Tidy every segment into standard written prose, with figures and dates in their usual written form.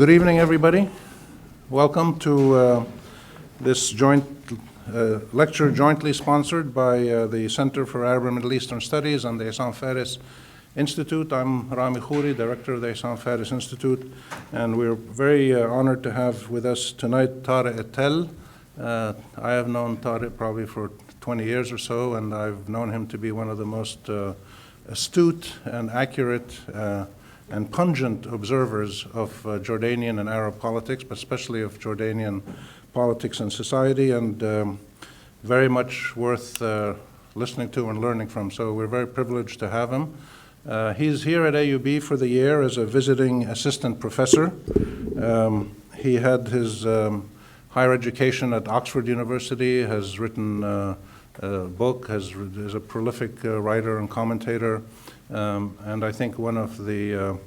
good evening, everybody. Welcome to this joint lecture jointly sponsored by the Center for Arab and Middle Eastern Studies and the Issam Faris Institute. I'm Rami Khouri, director of the Issam Faris Institute, and we're very honored to have with us tonight Tariq Tell. I have known Tariq probably for 20 years or so, and I've known him to be one of the most astute and accurate and pungent observers of Jordanian and Arab politics, but especially of Jordanian politics and society, and very much worth listening to and learning from. So we're very privileged to have him. He's here at AUB for the year as a visiting assistant professor. He had his higher education at Oxford University, has written a book, is a prolific writer and commentator, and I think one of the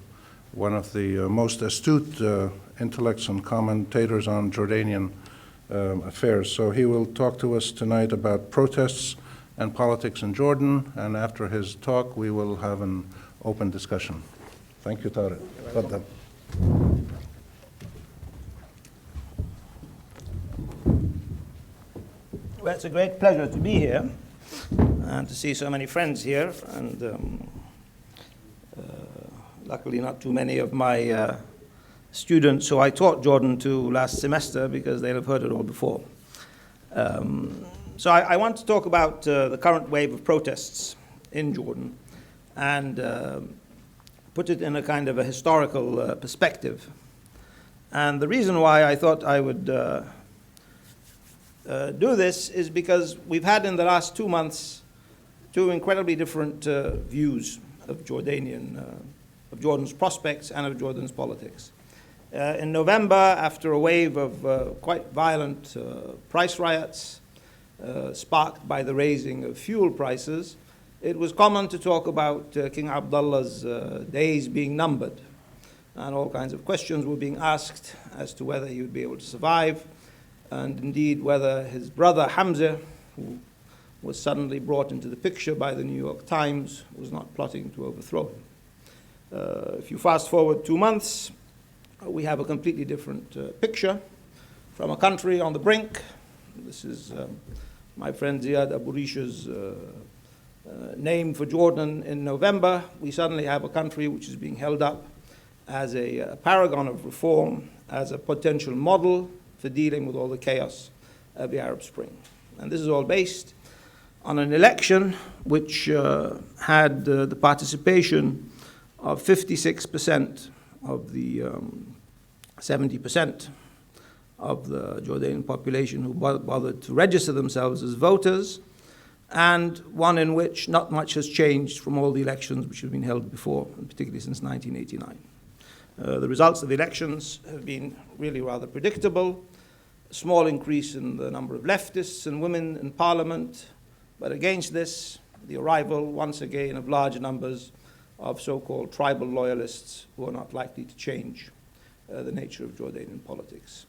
most astute intellects and commentators on Jordanian affairs. So he will talk to us tonight about protests and politics in Jordan, and after his talk we will have an open discussion. Thank you, Tariq. Well, it's a great pleasure to be here and to see so many friends here, and luckily not too many of my students who I taught Jordan to last semester, because they'll have heard it all before. So I want to talk about the current wave of protests in Jordan and put it in a kind of a historical perspective. And the reason why I thought I would do this is because we've had in the last 2 months two incredibly different views of Jordan's prospects and of Jordan's politics. In November, after a wave of quite violent price riots sparked by the raising of fuel prices, it was common to talk about King Abdullah's days being numbered, and all kinds of questions were being asked as to whether he would be able to survive, and indeed whether his brother Hamza, who was suddenly brought into the picture by the New York Times, was not plotting to overthrow him. If you fast forward 2 months, we have a completely different picture from a country on the brink. This is my friend Ziad Abu Risha's name for Jordan in November. We suddenly have a country which is being held up as a paragon of reform, as a potential model for dealing with all the chaos of the Arab Spring. And this is all based on an election which had the participation of 56% of the 70% of the Jordanian population who bothered to register themselves as voters, and one in which not much has changed from all the elections which have been held before, and particularly since 1989. The results of the elections have been really rather predictable. A small increase in the number of leftists and women in parliament, but against this, the arrival once again of large numbers of so-called tribal loyalists who are not likely to change the nature of Jordanian politics.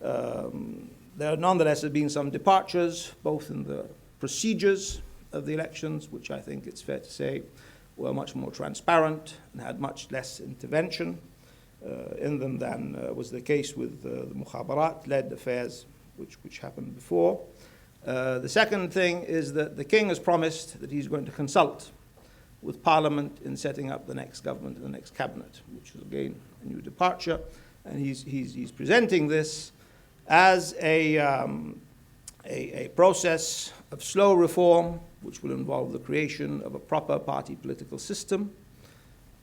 There nonetheless have been some departures, both in the procedures of the elections, which I think it's fair to say were much more transparent and had much less intervention in them than was the case with the Mukhabarat-led affairs which happened before. The second thing is that the king has promised that he's going to consult with Parliament in setting up the next government and the next cabinet, which is again a new departure, and he's presenting this as a process of slow reform, which will involve the creation of a proper party political system.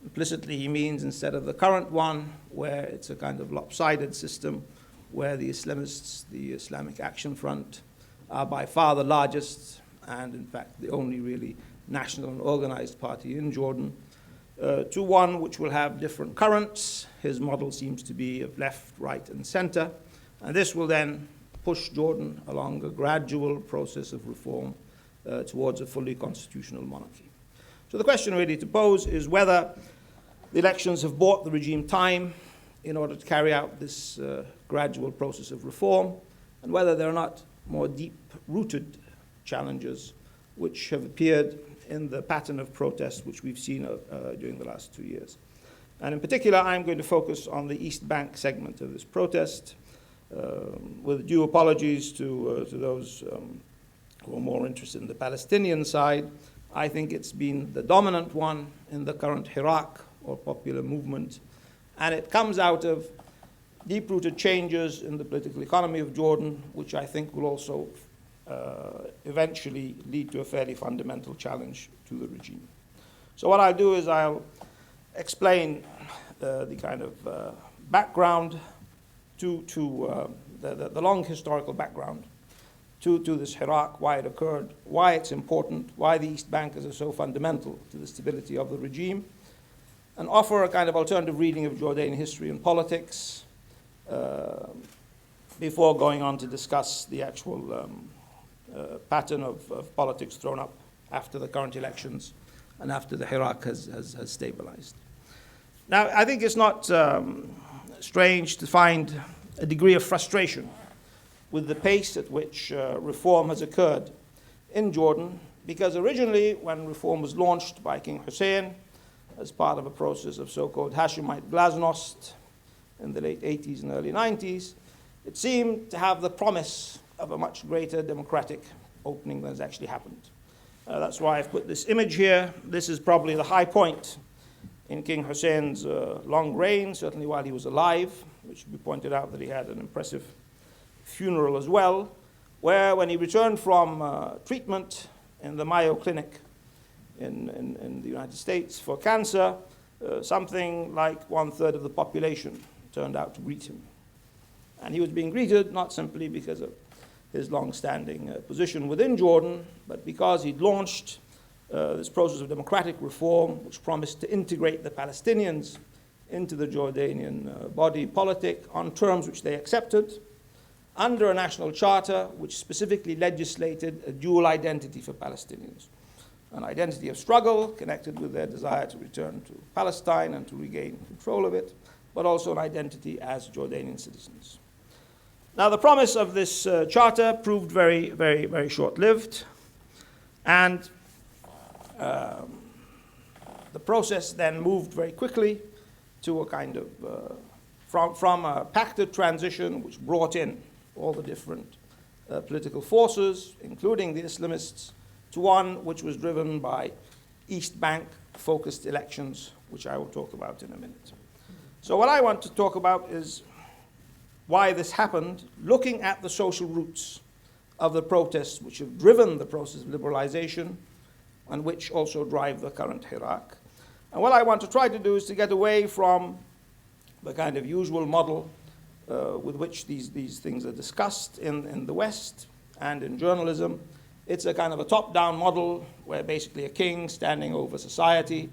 Implicitly, he means instead of the current one, where it's a kind of lopsided system, where the Islamists, the Islamic Action Front, are by far the largest and, in fact, the only really national and organized party in Jordan, to one which will have different currents. His model seems to be of left, right, and center, and this will then push Jordan along a gradual process of reform towards a fully constitutional monarchy. So the question really to pose is whether the elections have bought the regime time in order to carry out this gradual process of reform, and whether there are not more deep-rooted challenges which have appeared in the pattern of protest which we've seen during the last 2 years. And in particular, I'm going to focus on the East Bank segment of this protest, with due apologies to those who are more interested in the Palestinian side. I think it's been the dominant one in the current Hirak, or popular movement, and it comes out of deep-rooted changes in the political economy of Jordan, which I think will also eventually lead to a fairly fundamental challenge to the regime. So what I'll do is I'll explain the kind of background to the long historical background to this Hirak, why it occurred, why it's important, why the East Bankers are so fundamental to the stability of the regime, and offer a kind of alternative reading of Jordanian history and politics before going on to discuss the actual pattern of politics thrown up after the current elections and after the Hirak has stabilized. Now, I think it's not strange to find a degree of frustration with the pace at which reform has occurred in Jordan, because originally, when reform was launched by King Hussein as part of a process of so-called Hashemite glasnost in the late 80s and early 90s, it seemed to have the promise of a much greater democratic opening than has actually happened. That's why I've put this image here. This is probably the high point in King Hussein's long reign, certainly while he was alive, which should be pointed out that he had an impressive funeral as well, where when he returned from treatment in the Mayo Clinic in the United States for cancer, something like 1/3 of the population turned out to greet him. And he was being greeted not simply because of his long-standing position within Jordan, but because he'd launched this process of democratic reform, which promised to integrate the Palestinians into the Jordanian body politic on terms which they accepted, under a national charter which specifically legislated a dual identity for Palestinians. An identity of struggle connected with their desire to return to Palestine and to regain control of it, but also an identity as Jordanian citizens. Now, the promise of this charter proved very, very, very short-lived, and the process then moved very quickly to a kind of, from a pacted transition which brought in all the different political forces, including the Islamists, to one which was driven by East Bank-focused elections, which I will talk about in a minute. So what I want to talk about is why this happened, looking at the social roots of the protests which have driven the process of liberalization and which also drive the current Hirak. And what I want to try to do is to get away from the kind of usual model with which these things are discussed in the West and in journalism. It's a kind of a top-down model where basically a king standing over society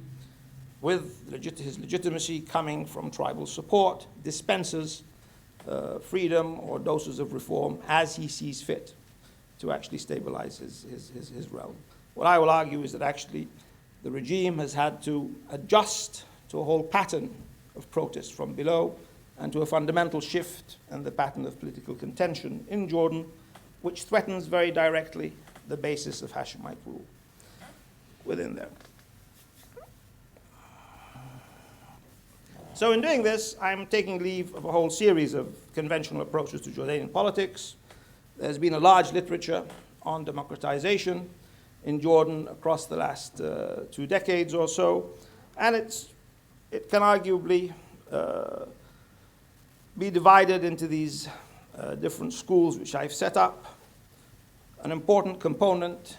with his legitimacy coming from tribal support dispenses freedom or doses of reform as he sees fit to actually stabilize his realm. What I will argue is that actually the regime has had to adjust to a whole pattern of protest from below and to a fundamental shift in the pattern of political contention in Jordan, which threatens very directly the basis of Hashemite rule within there. So in doing this, I'm taking leave of a whole series of conventional approaches to Jordanian politics. There's been a large literature on democratization in Jordan across the last 2 decades or so, and it can arguably be divided into these different schools which I've set up. An important component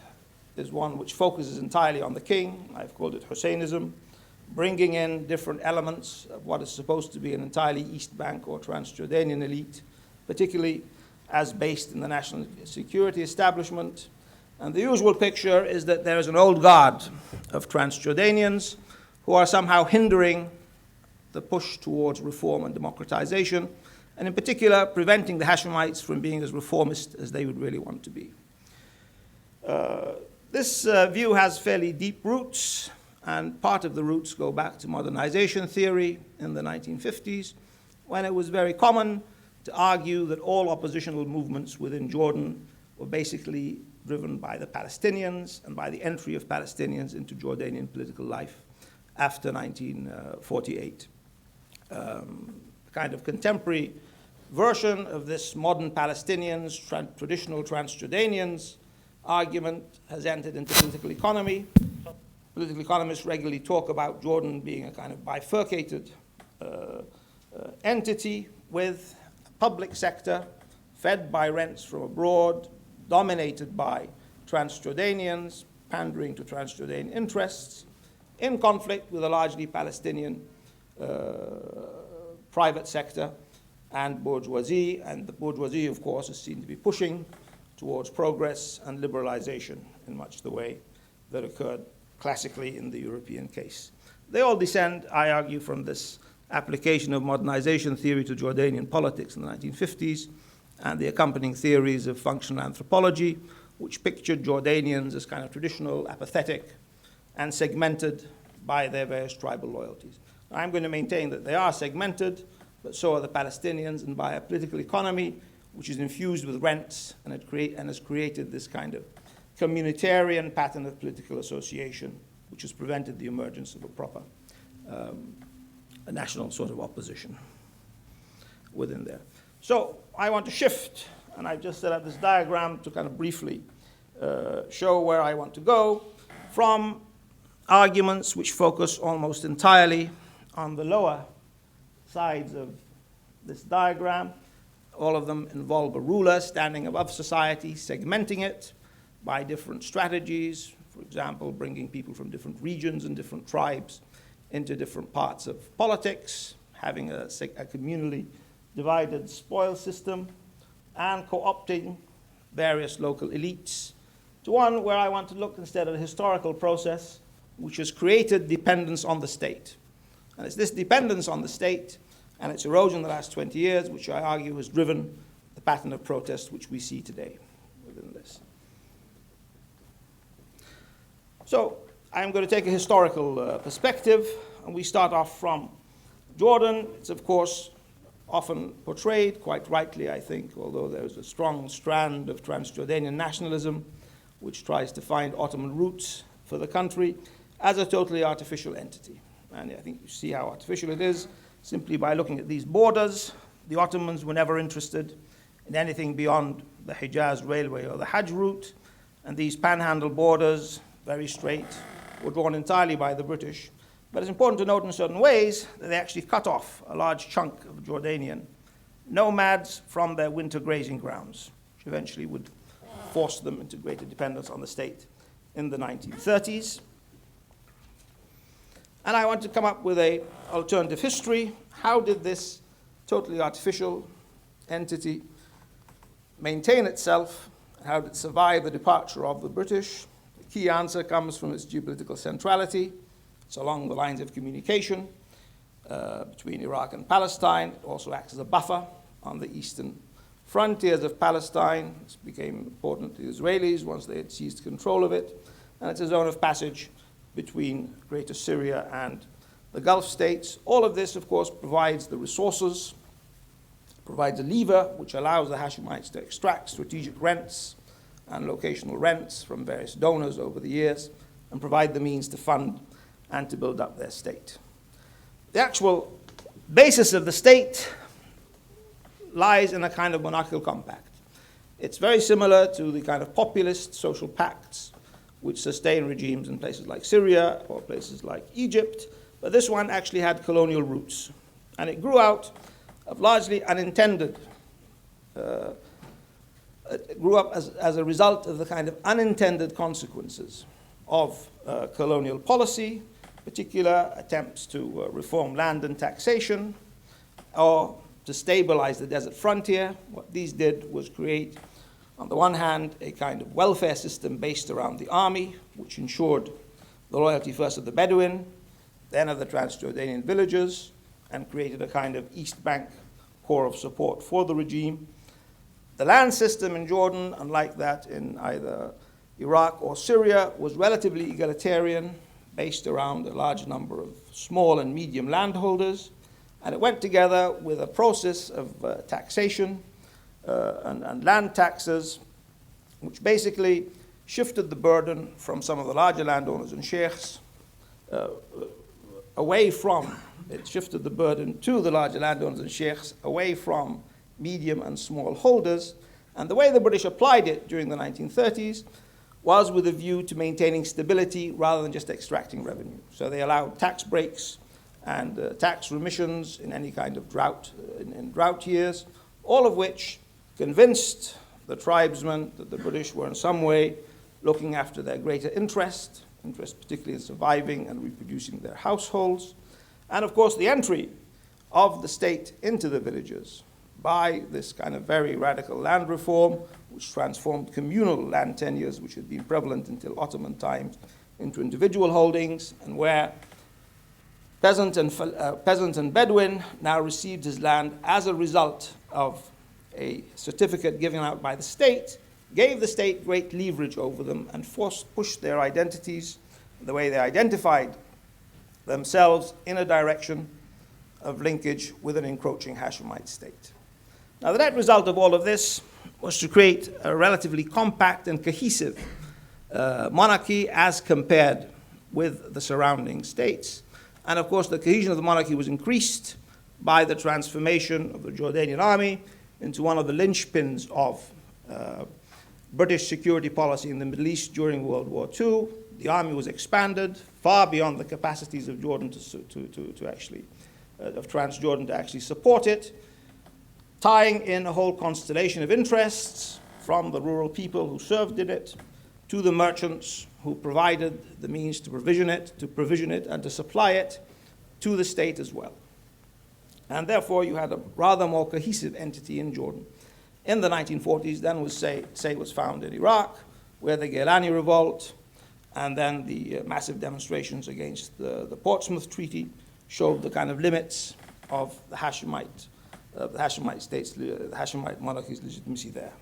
is one which focuses entirely on the king. I've called it Husseinism, bringing in different elements of what is supposed to be an entirely East Bank or Transjordanian elite, particularly as based in the national security establishment. And the usual picture is that there is an old guard of Transjordanians who are somehow hindering the push towards reform and democratization, and in particular preventing the Hashemites from being as reformist as they would really want to be. This view has fairly deep roots, and part of the roots go back to modernization theory in the 1950s, when it was very common to argue that all oppositional movements within Jordan were basically driven by the Palestinians and by the entry of Palestinians into Jordanian political life after 1948. Kind of contemporary version of this modern Palestinians, traditional Transjordanians argument has entered into political economy. Political economists regularly talk about Jordan being a kind of bifurcated entity with a public sector fed by rents from abroad, dominated by Transjordanians, pandering to Transjordanian interests, in conflict with a largely Palestinian private sector and bourgeoisie. And the bourgeoisie, of course, is seen to be pushing towards progress and liberalization in much the way that occurred classically in the European case. They all descend, I argue, from this application of modernization theory to Jordanian politics in the 1950s and the accompanying theories of functional anthropology, which pictured Jordanians as kind of traditional, apathetic, and segmented by their various tribal loyalties. I'm going to maintain that they are segmented, but so are the Palestinians, and by a political economy which is infused with rents and has created this kind of communitarian pattern of political association, which has prevented the emergence of a proper a national sort of opposition within there. So I want to shift, and I've just set up this diagram to kind of briefly show where I want to go from arguments which focus almost entirely on the lower sides of this diagram. All of them involve a ruler standing above society, segmenting it by different strategies, for example, bringing people from different regions and different tribes into different parts of politics, having a communally divided spoil system, and co-opting various local elites to one where I want to look instead at a historical process which has created dependence on the state. And it's this dependence on the state and its erosion in the last 20 years which I argue has driven the pattern of protest which we see today within this. So I'm going to take a historical perspective, and we start off from Jordan. It's, of course, often portrayed, quite rightly, I think, although there's a strong strand of Transjordanian nationalism which tries to find Ottoman roots for the country, as a totally artificial entity. And I think you see how artificial it is simply by looking at these borders. The Ottomans were never interested in anything beyond the Hijaz Railway or the Hajj route, and these panhandle borders, very straight, were drawn entirely by the British. But it's important to note in certain ways that they actually cut off a large chunk of Jordanian nomads from their winter grazing grounds, which eventually would force them into greater dependence on the state in the 1930s. And I want to come up with an alternative history. How did this totally artificial entity maintain itself? How did it survive the departure of the British? The key answer comes from its geopolitical centrality. It's along the lines of communication between Iraq and Palestine. It also acts as a buffer on the eastern frontiers of Palestine. This became important to the Israelis once they had seized control of it. And it's a zone of passage between Greater Syria and the Gulf states. All of this, of course, provides the resources, provides a lever which allows the Hashemites to extract strategic rents and locational rents from various donors over the years and provide the means to fund and to build up their state. The actual basis of the state lies in a kind of monarchical compact. It's very similar to the kind of populist social pacts which sustain regimes in places like Syria or places like Egypt, but this one actually had colonial roots. And it grew out of largely unintended, it grew up as a result of the kind of unintended consequences of colonial policy, particular attempts to reform land and taxation, or to stabilize the desert frontier. What these did was create, on the one hand, a kind of welfare system based around the army, which ensured the loyalty first of the Bedouin, then of the Transjordanian villagers, and created a kind of East Bank core of support for the regime. The land system in Jordan, unlike that in either Iraq or Syria, was relatively egalitarian, based around a large number of small and medium landholders, and it went together with a process of taxation and land taxes, which basically shifted the burden from some of the larger landowners and sheikhs, away from, it shifted the burden to the larger landowners and sheikhs, away from medium and small holders. And the way the British applied it during the 1930s was with a view to maintaining stability rather than just extracting revenue. So they allowed tax breaks and tax remissions in any kind of drought, in drought years, all of which convinced the tribesmen that the British were in some way looking after their greater interest particularly in surviving and reproducing their households. And of course, the entry of the state into the villages by this kind of very radical land reform, which transformed communal land tenures, which had been prevalent until Ottoman times, into individual holdings, and where peasant and Bedouin now received his land as a result of a certificate given out by the state, gave the state great leverage over them and pushed their identities, the way they identified themselves, in a direction of linkage with an encroaching Hashemite state. Now, the net result of all of this was to create a relatively compact and cohesive monarchy as compared with the surrounding states. And of course, the cohesion of the monarchy was increased by the transformation of the Jordanian army into one of the linchpins of British security policy in the Middle East during World War II. The army was expanded far beyond the capacities of Jordan to actually, of Transjordan to actually support it, tying in a whole constellation of interests from the rural people who served in it to the merchants who provided the means to provision it, and to supply it to the state as well. And therefore, you had a rather more cohesive entity in Jordan. In the 1940s, then was found in Iraq, where the Gilani revolt and then the massive demonstrations against the Portsmouth Treaty showed the kind of limits of the Hashemite states, the Hashemite monarchy's legitimacy there.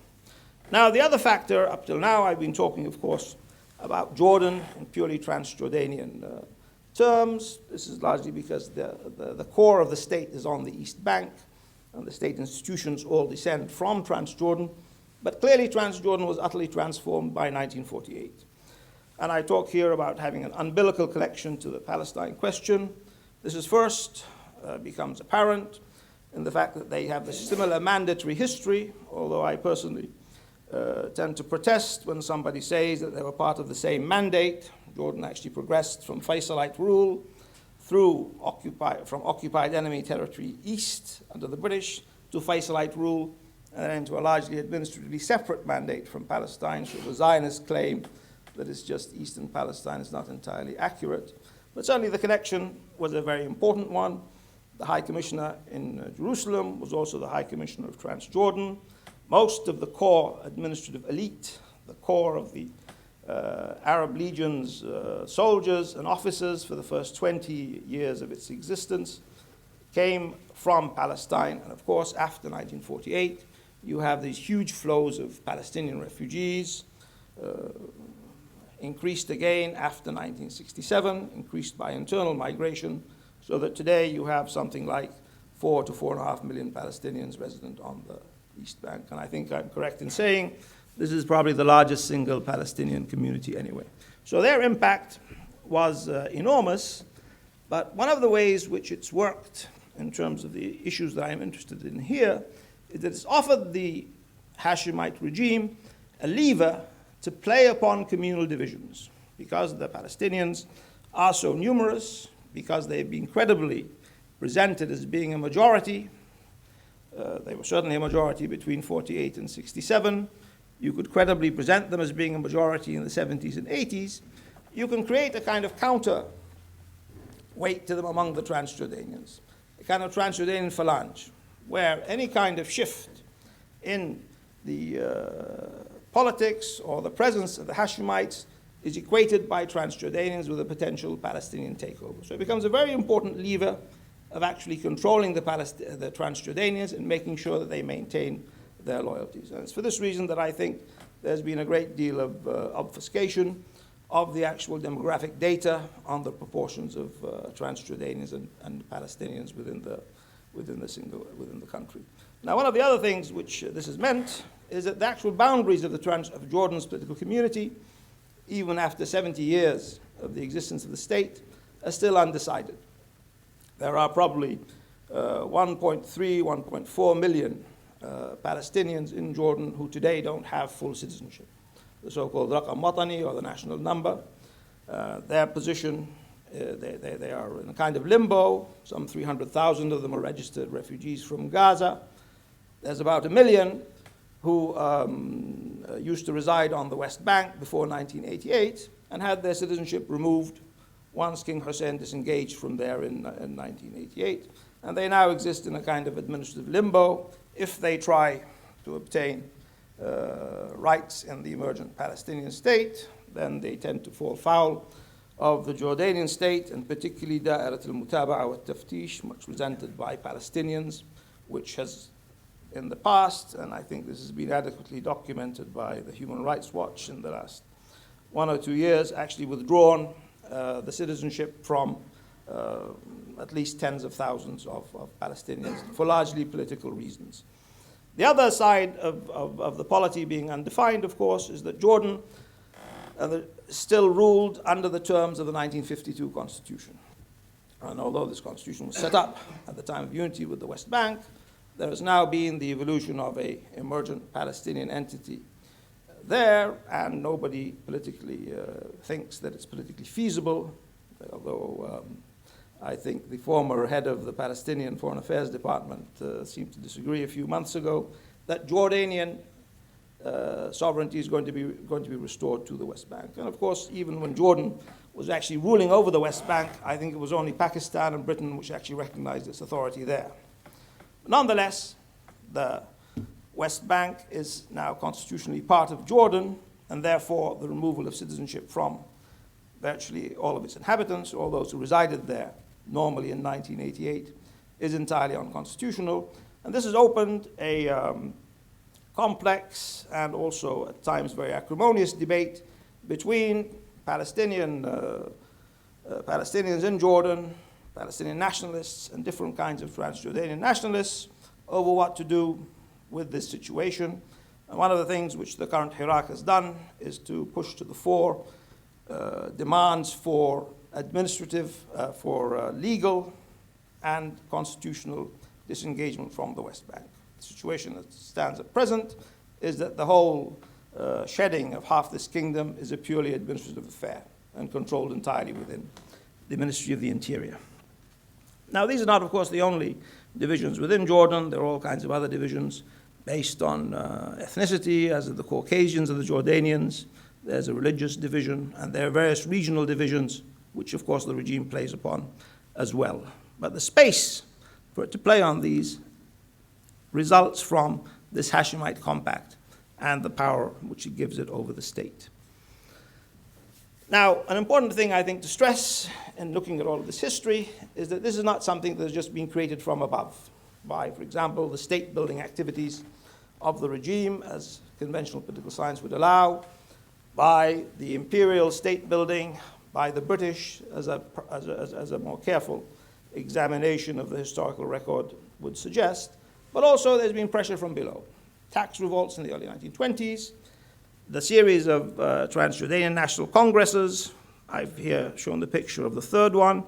Now, the other factor, up till now, I've been talking, of course, about Jordan in purely Transjordanian terms. This is largely because the core of the state is on the East Bank, and the state institutions all descend from Transjordan. But clearly, Transjordan was utterly transformed by 1948. And I talk here about having an umbilical connection to the Palestine question. This is first becomes apparent in the fact that they have a similar mandatory history, although I personally tend to protest when somebody says that they were part of the same mandate. Jordan actually progressed from Faisalite rule through occupied enemy territory east under the British to Faisalite rule, and then into a largely administratively separate mandate from Palestine. So the Zionist claim that it's just eastern Palestine is not entirely accurate. But certainly the connection was a very important one. The High Commissioner in Jerusalem was also the High Commissioner of Transjordan. Most of the core administrative elite, the core of the Arab Legion's soldiers and officers for the first 20 years of its existence came from Palestine. And of course, after 1948, you have these huge flows of Palestinian refugees, increased again after 1967, increased by internal migration, so that today you have something like 4 to 4.5 million Palestinians resident on the East Bank. And I think I'm correct in saying this is probably the largest single Palestinian community anyway. So their impact was enormous, but one of the ways which it's worked in terms of the issues that I'm interested in here is that it's offered the Hashemite regime a lever to play upon communal divisions, because the Palestinians are so numerous, because they've been credibly presented as being a majority. They were certainly a majority between 48 and 67. You could credibly present them as being a majority in the 70s and 80s. You can create a kind of counter weight to them among the Transjordanians, a kind of Transjordanian phalange, where any kind of shift in the politics or the presence of the Hashemites is equated by Transjordanians with a potential Palestinian takeover. So it becomes a very important lever of actually controlling the Transjordanians and making sure that they maintain their loyalties. And it's for this reason that I think there's been a great deal of obfuscation of the actual demographic data on the proportions of Transjordanians and Palestinians within the country. Now, one of the other things which this has meant is that the actual boundaries of Jordan's political community, even after 70 years of the existence of the state, are still undecided. there are probably 1.3, 1.4 million Palestinians in Jordan who today don't have full citizenship. The so-called Raqam Watani, or the national number. Their position, they are in a kind of limbo. Some 300,000 of them are registered refugees from Gaza. There's about 1 million who used to reside on the West Bank before 1988 and had their citizenship removed once King Hussein disengaged from there in 1988. And they now exist in a kind of administrative limbo. If they try to obtain rights in the emergent Palestinian state, then they tend to fall foul of the Jordanian state, and particularly Da'irat al-Mutaba'a wa Taftish, much resented by Palestinians, which has in the past, and I think this has been adequately documented by the Human Rights Watch in the last 1 or 2 years, actually withdrawn the citizenship from at least tens of thousands of Palestinians for largely political reasons. The other side of the polity being undefined, of course, is that Jordan still ruled under the terms of the 1952 Constitution. And although this constitution was set up at the time of unity with the West Bank, there has now been the evolution of an emergent Palestinian entity there, and nobody politically thinks that it's politically feasible, although I think the former head of the Palestinian Foreign Affairs Department seemed to disagree a few months ago, that Jordanian sovereignty is going to be restored to the West Bank. And of course, even when Jordan was actually ruling over the West Bank, I think it was only Pakistan and Britain which actually recognized its authority there. Nonetheless, the West Bank is now constitutionally part of Jordan, and therefore the removal of citizenship from virtually all of its inhabitants, or those who resided there normally in 1988, is entirely unconstitutional. And this has opened a complex and also at times very acrimonious debate between Palestinians in Jordan, Palestinian nationalists, and different kinds of Transjordanian nationalists over what to do with this situation. And one of the things which the current Hirak has done is to push to the fore demands for administrative, legal, and constitutional disengagement from the West Bank. The situation that stands at present is that the whole shedding of half this kingdom is a purely administrative affair and controlled entirely within the Ministry of the Interior. Now, these are not, of course, the only divisions within Jordan. There are all kinds of other divisions based on ethnicity, as are the Caucasians and the Jordanians. There's a religious division, and there are various regional divisions, which, of course, the regime plays upon as well. But the space for it to play on these results from this Hashemite compact and the power which it gives it over the state. Now, an important thing I think to stress in looking at all of this history is that this is not something that has just been created from above by, for example, the state-building activities of the regime, as conventional political science would allow, by the imperial state-building, by the British, as a more careful examination of the historical record would suggest, but also there's been pressure from below. Tax revolts in the early 1920s, the series of Transjordanian National Congresses. I've here shown the picture of the third one.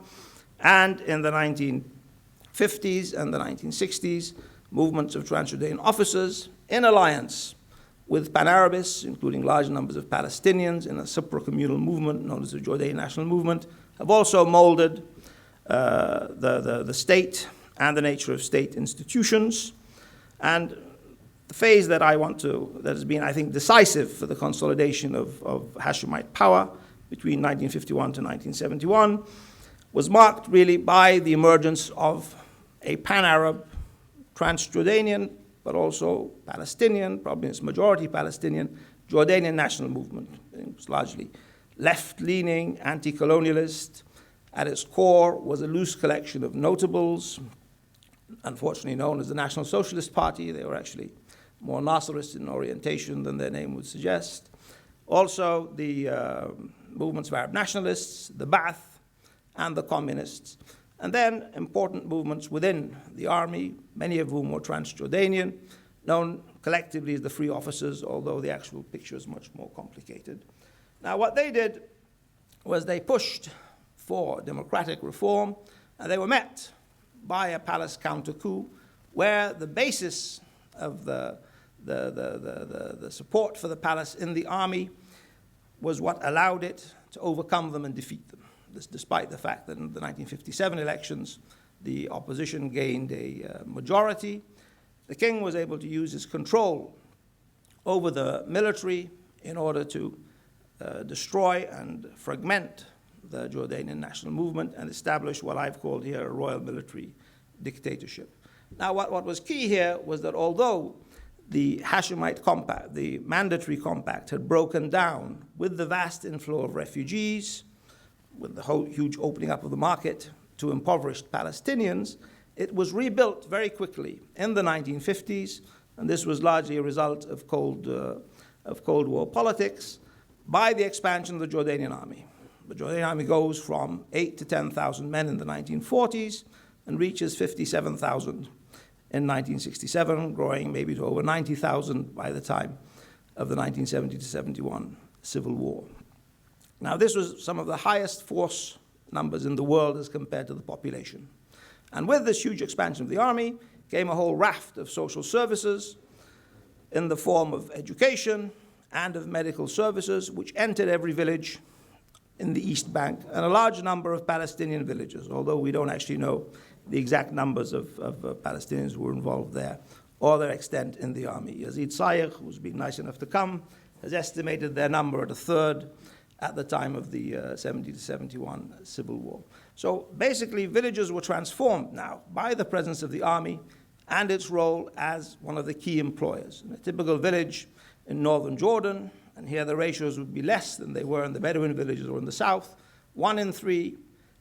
And in the 1950s and the 1960s, movements of Transjordanian officers in alliance with Pan-Arabists, including large numbers of Palestinians in a supracommunal movement known as the Jordanian National Movement, have also molded the state and the nature of state institutions. And the phase that has been, I think, decisive for the consolidation of Hashemite power between 1951 to 1971 was marked really by the emergence of a pan-Arab, trans-Jordanian, but also Palestinian, probably its majority Palestinian, Jordanian national movement. It was largely left-leaning, anti-colonialist. At its core was a loose collection of notables, unfortunately known as the National Socialist Party. They were actually more Nasserist in orientation than their name would suggest. Also, the movements of Arab nationalists, the Ba'ath, and the communists. And then important movements within the army, many of whom were Transjordanian, known collectively as the Free Officers, although the actual picture is much more complicated. Now, what they did was they pushed for democratic reform, And they were met by a palace counter-coup where the basis of the support for the palace in the army was what allowed it to overcome them and defeat them. This, despite the fact that in the 1957 elections, the opposition gained a majority, the king was able to use his control over the military in order to destroy and fragment the Jordanian national movement and establish what I've called here a royal military dictatorship. Now, what was key here was that although the Hashemite compact, the mandatory compact, had broken down with the vast inflow of refugees, with the whole huge opening up of the market to impoverished Palestinians, it was rebuilt very quickly in the 1950s, and this was largely a result of Cold War politics, by the expansion of the Jordanian army. The Jordanian army goes from 8,000 to 10,000 men in the 1940s and reaches 57,000 in 1967, growing maybe to over 90,000 by the time of the 1970 to 71 civil war. Now, this was some of the highest force numbers in the world as compared to the population. And with this huge expansion of the army came a whole raft of social services in the form of education and of medical services, which entered every village in the East Bank, and a large number of Palestinian villages, although we don't actually know the exact numbers of Palestinians who were involved there or their extent in the army. Yazid Sayegh, who's been nice enough to come, has estimated their number at a third at the time of the 70 to 71 civil war. So basically, villages were transformed now by the presence of the army and its role as one of the key employers. In a typical village in northern Jordan, and here the ratios would be less than they were in the Bedouin villages or in the south, 1 in 3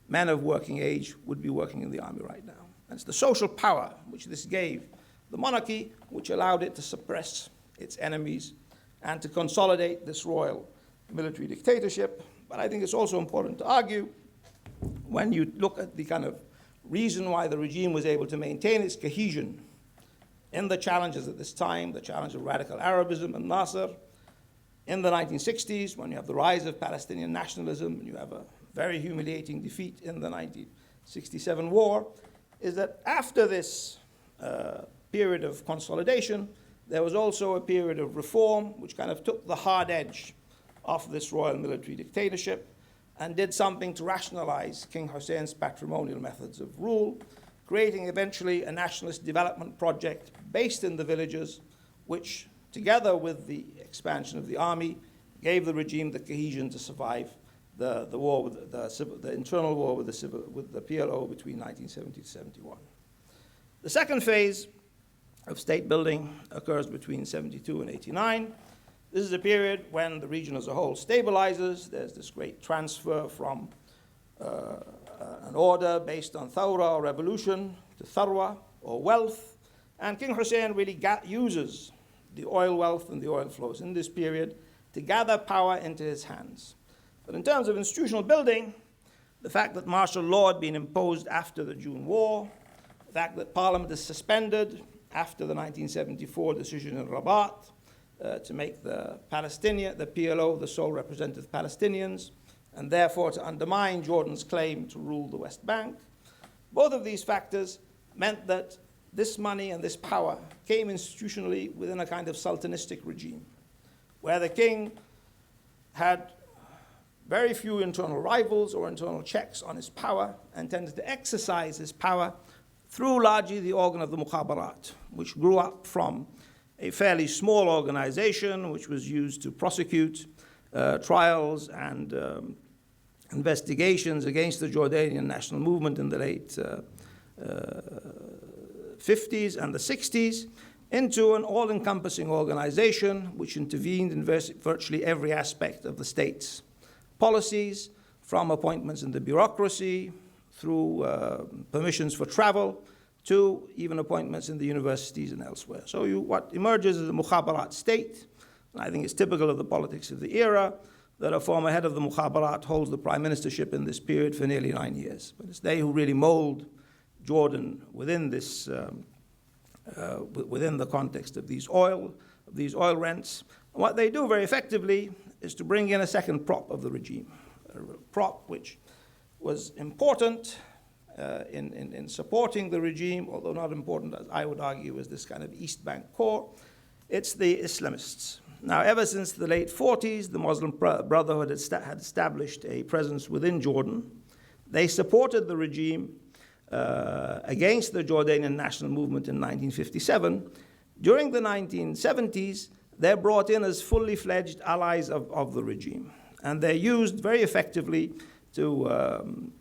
men of working age would be working in the army right now. And it's the social power which this gave the monarchy, which allowed it to suppress its enemies and to consolidate this royal military dictatorship. But I think it's also important to argue, when you look at the kind of reason why the regime was able to maintain its cohesion in the challenges at this time, the challenge of radical Arabism and Nasser, in the 1960s, when you have the rise of Palestinian nationalism and you have a very humiliating defeat in the 1967 war, is that after this period of consolidation, there was also a period of reform which kind of took the hard edge off this royal military dictatorship and did something to rationalize King Hussein's patrimonial methods of rule, creating eventually a nationalist development project based in the villages, which, together with the expansion of the army, gave the regime the cohesion to survive the war with the internal war with the PLO between 1970 to 71. The second phase of state building occurs between 72 and 89. This is a period when the region as a whole stabilizes. There's this great transfer from an order based on thawra or revolution to tharwa or wealth. And King Hussein really uses the oil wealth and the oil flows in this period to gather power into his hands. But in terms of institutional building, the fact that martial law had been imposed after the June War, the fact that Parliament is suspended after the 1974 decision in Rabat to make the PLO, the sole representative Palestinians, and therefore to undermine Jordan's claim to rule the West Bank. Both of these factors meant that this money and this power came institutionally within a kind of sultanistic regime, where the king had very few internal rivals or internal checks on his power and tended to exercise his power through largely the organ of the mukhabarat, which grew up from a fairly small organization which was used to prosecute trials and investigations against the Jordanian national movement in the late 50s and the 60s, into an all-encompassing organization which intervened in virtually every aspect of the state's policies, from appointments in the bureaucracy, through permissions for travel, to even appointments in the universities and elsewhere. So what emerges is a mukhabarat state, and I think it's typical of the politics of the era that a former head of the mukhabarat holds the prime ministership in this period for nearly 9 years. But it's they who really mold Jordan within this, within the context of these oil rents. And what they do very effectively is to bring in a second prop of the regime, a prop which was important in supporting the regime, although not important, as I would argue, as this kind of East Bank core. It's the Islamists. Now, ever since the late 40s, the Muslim Brotherhood had established a presence within Jordan. They supported the regime against the Jordanian national movement in 1957. During the 1970s, they're brought in as fully fledged allies of the regime. And they're used very effectively to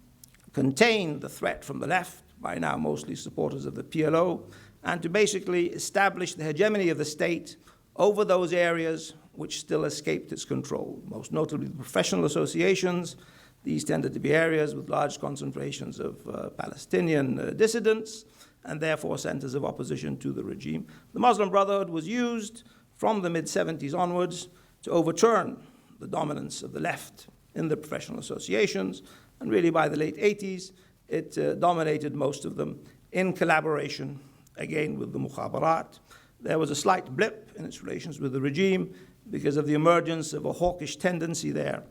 contain the threat from the left, by now mostly supporters of the PLO, and to basically establish the hegemony of the state over those areas which still escaped its control, most notably the professional associations. These tended to be areas with large concentrations of Palestinian dissidents, and therefore centers of opposition to the regime. The Muslim Brotherhood was used from the mid-70s onwards to overturn the dominance of the left in the professional associations, and really by the late 80s, it dominated most of them in collaboration, again, with the Mukhabarat. There was a slight blip in its relations with the regime because of the emergence of a hawkish tendency there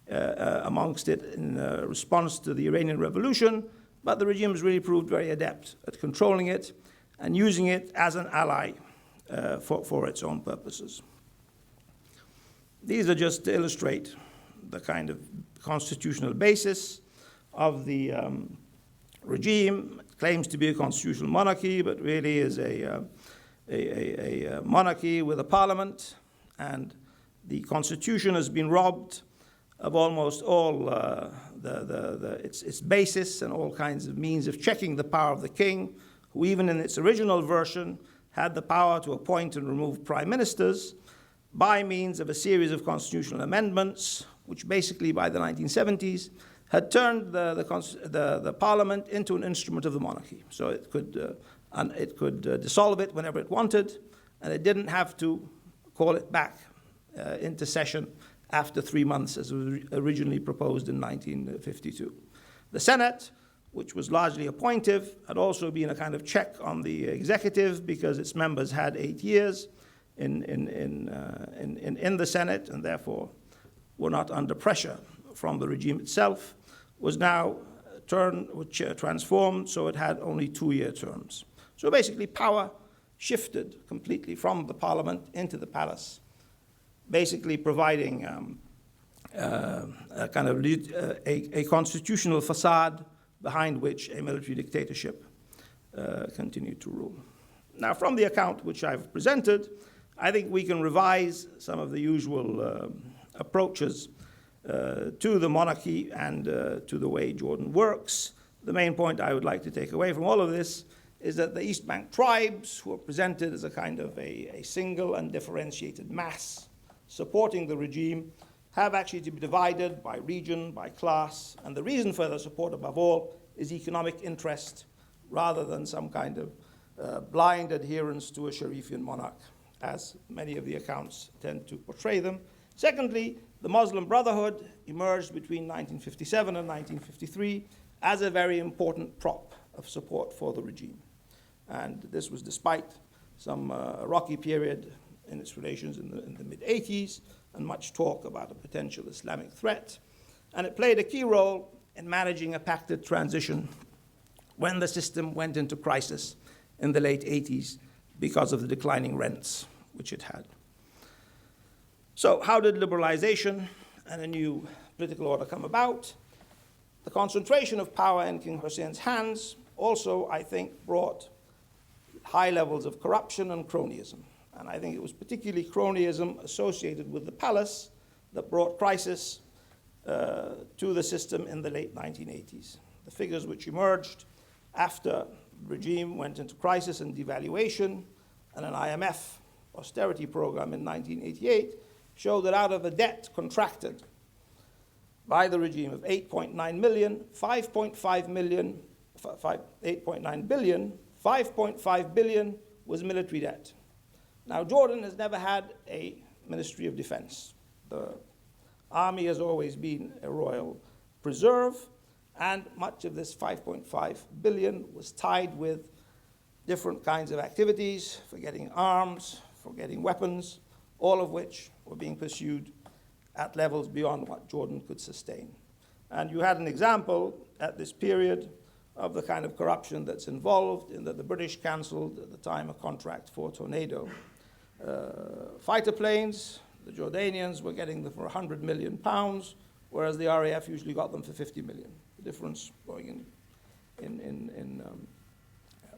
amongst it in response to the Iranian Revolution, but the regime has really proved very adept at controlling it and using it as an ally for its own purposes. These are just to illustrate the kind of constitutional basis of the regime. It claims to be a constitutional monarchy, but really is a monarchy with a parliament, and the constitution has been robbed of almost all its basis and all kinds of means of checking the power of the king, who even in its original version had the power to appoint and remove prime ministers by means of a series of constitutional amendments, which basically by the 1970s had turned the parliament into an instrument of the monarchy. So it could dissolve it whenever it wanted, and it didn't have to call it back into session after 3 months, as was originally proposed in 1952. The Senate, which was largely appointive, had also been a kind of check on the executive because its members had 8 years in the Senate and therefore were not under pressure from the regime itself, was now transformed so it had only 2-year terms. So basically power shifted completely from the parliament into the palace, basically providing a kind of a constitutional facade behind which a military dictatorship continued to rule. Now, from the account which I've presented, I think we can revise some of the usual approaches to the monarchy and to the way Jordan works. The main point I would like to take away from all of this is that the East Bank tribes, who are presented as a kind of a single and differentiated mass supporting the regime, have actually to be divided by region, by class, and the reason for their support above all is economic interest rather than some kind of blind adherence to a Sharifian monarch, as many of the accounts tend to portray them. Secondly, the Muslim Brotherhood emerged between 1957 and 1953 as a very important prop of support for the regime. And this was despite some rocky period in its relations in the mid-80s and much talk about a potential Islamic threat. And it played a key role in managing a pacted transition when the system went into crisis in the late 80s because of the declining rents which it had. So how did liberalization and a new political order come about? The concentration of power in King Hussein's hands also, I think, brought high levels of corruption and cronyism. And I think it was particularly cronyism associated with the palace that brought crisis to the system in the late 1980s. The figures which emerged after the regime went into crisis and devaluation and an IMF austerity program in 1988 show that out of a debt contracted by the regime of 8.9 billion, 5.5 billion was military debt. Now, Jordan has never had a Ministry of Defense. The army has always been a royal preserve, and much of this 5.5 billion was tied with different kinds of activities for getting arms, for getting weapons, all of which were being pursued at levels beyond what Jordan could sustain. And you had an example at this period of the kind of corruption that's involved in that the British cancelled at the time a contract for Tornado fighter planes. The Jordanians were getting them for £100 million, whereas the RAF usually got them for 50 million. The difference going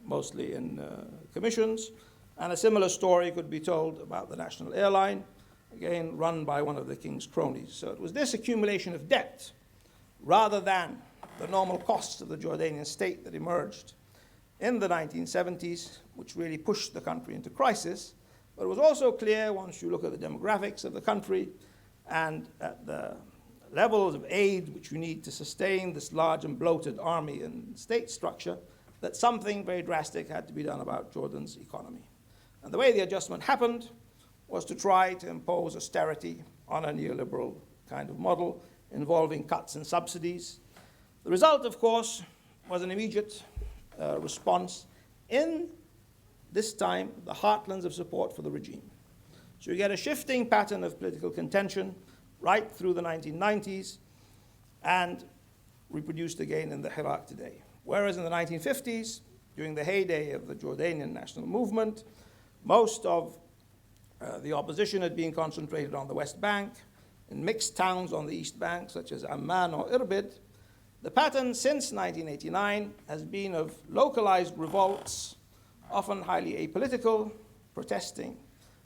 mostly in commissions. And a similar story could be told about the National Airline, again run by one of the king's cronies. So it was this accumulation of debt, rather than the normal costs of the Jordanian state that emerged in the 1970s, which really pushed the country into crisis. But it was also clear, once you look at the demographics of the country and at the levels of aid which you need to sustain this large and bloated army and state structure, that something very drastic had to be done about Jordan's economy. And the way the adjustment happened was to try to impose austerity on a neoliberal kind of model involving cuts and subsidies. The result, of course, was an immediate response in, this time, the heartlands of support for the regime. So you get a shifting pattern of political contention right through the 1990s and reproduced again in the Iraq today. Whereas in the 1950s, during the heyday of the Jordanian national movement, most of the opposition had been concentrated on the West Bank, in mixed towns on the East Bank, such as Amman or Irbid. The pattern since 1989 has been of localized revolts, often highly apolitical, protesting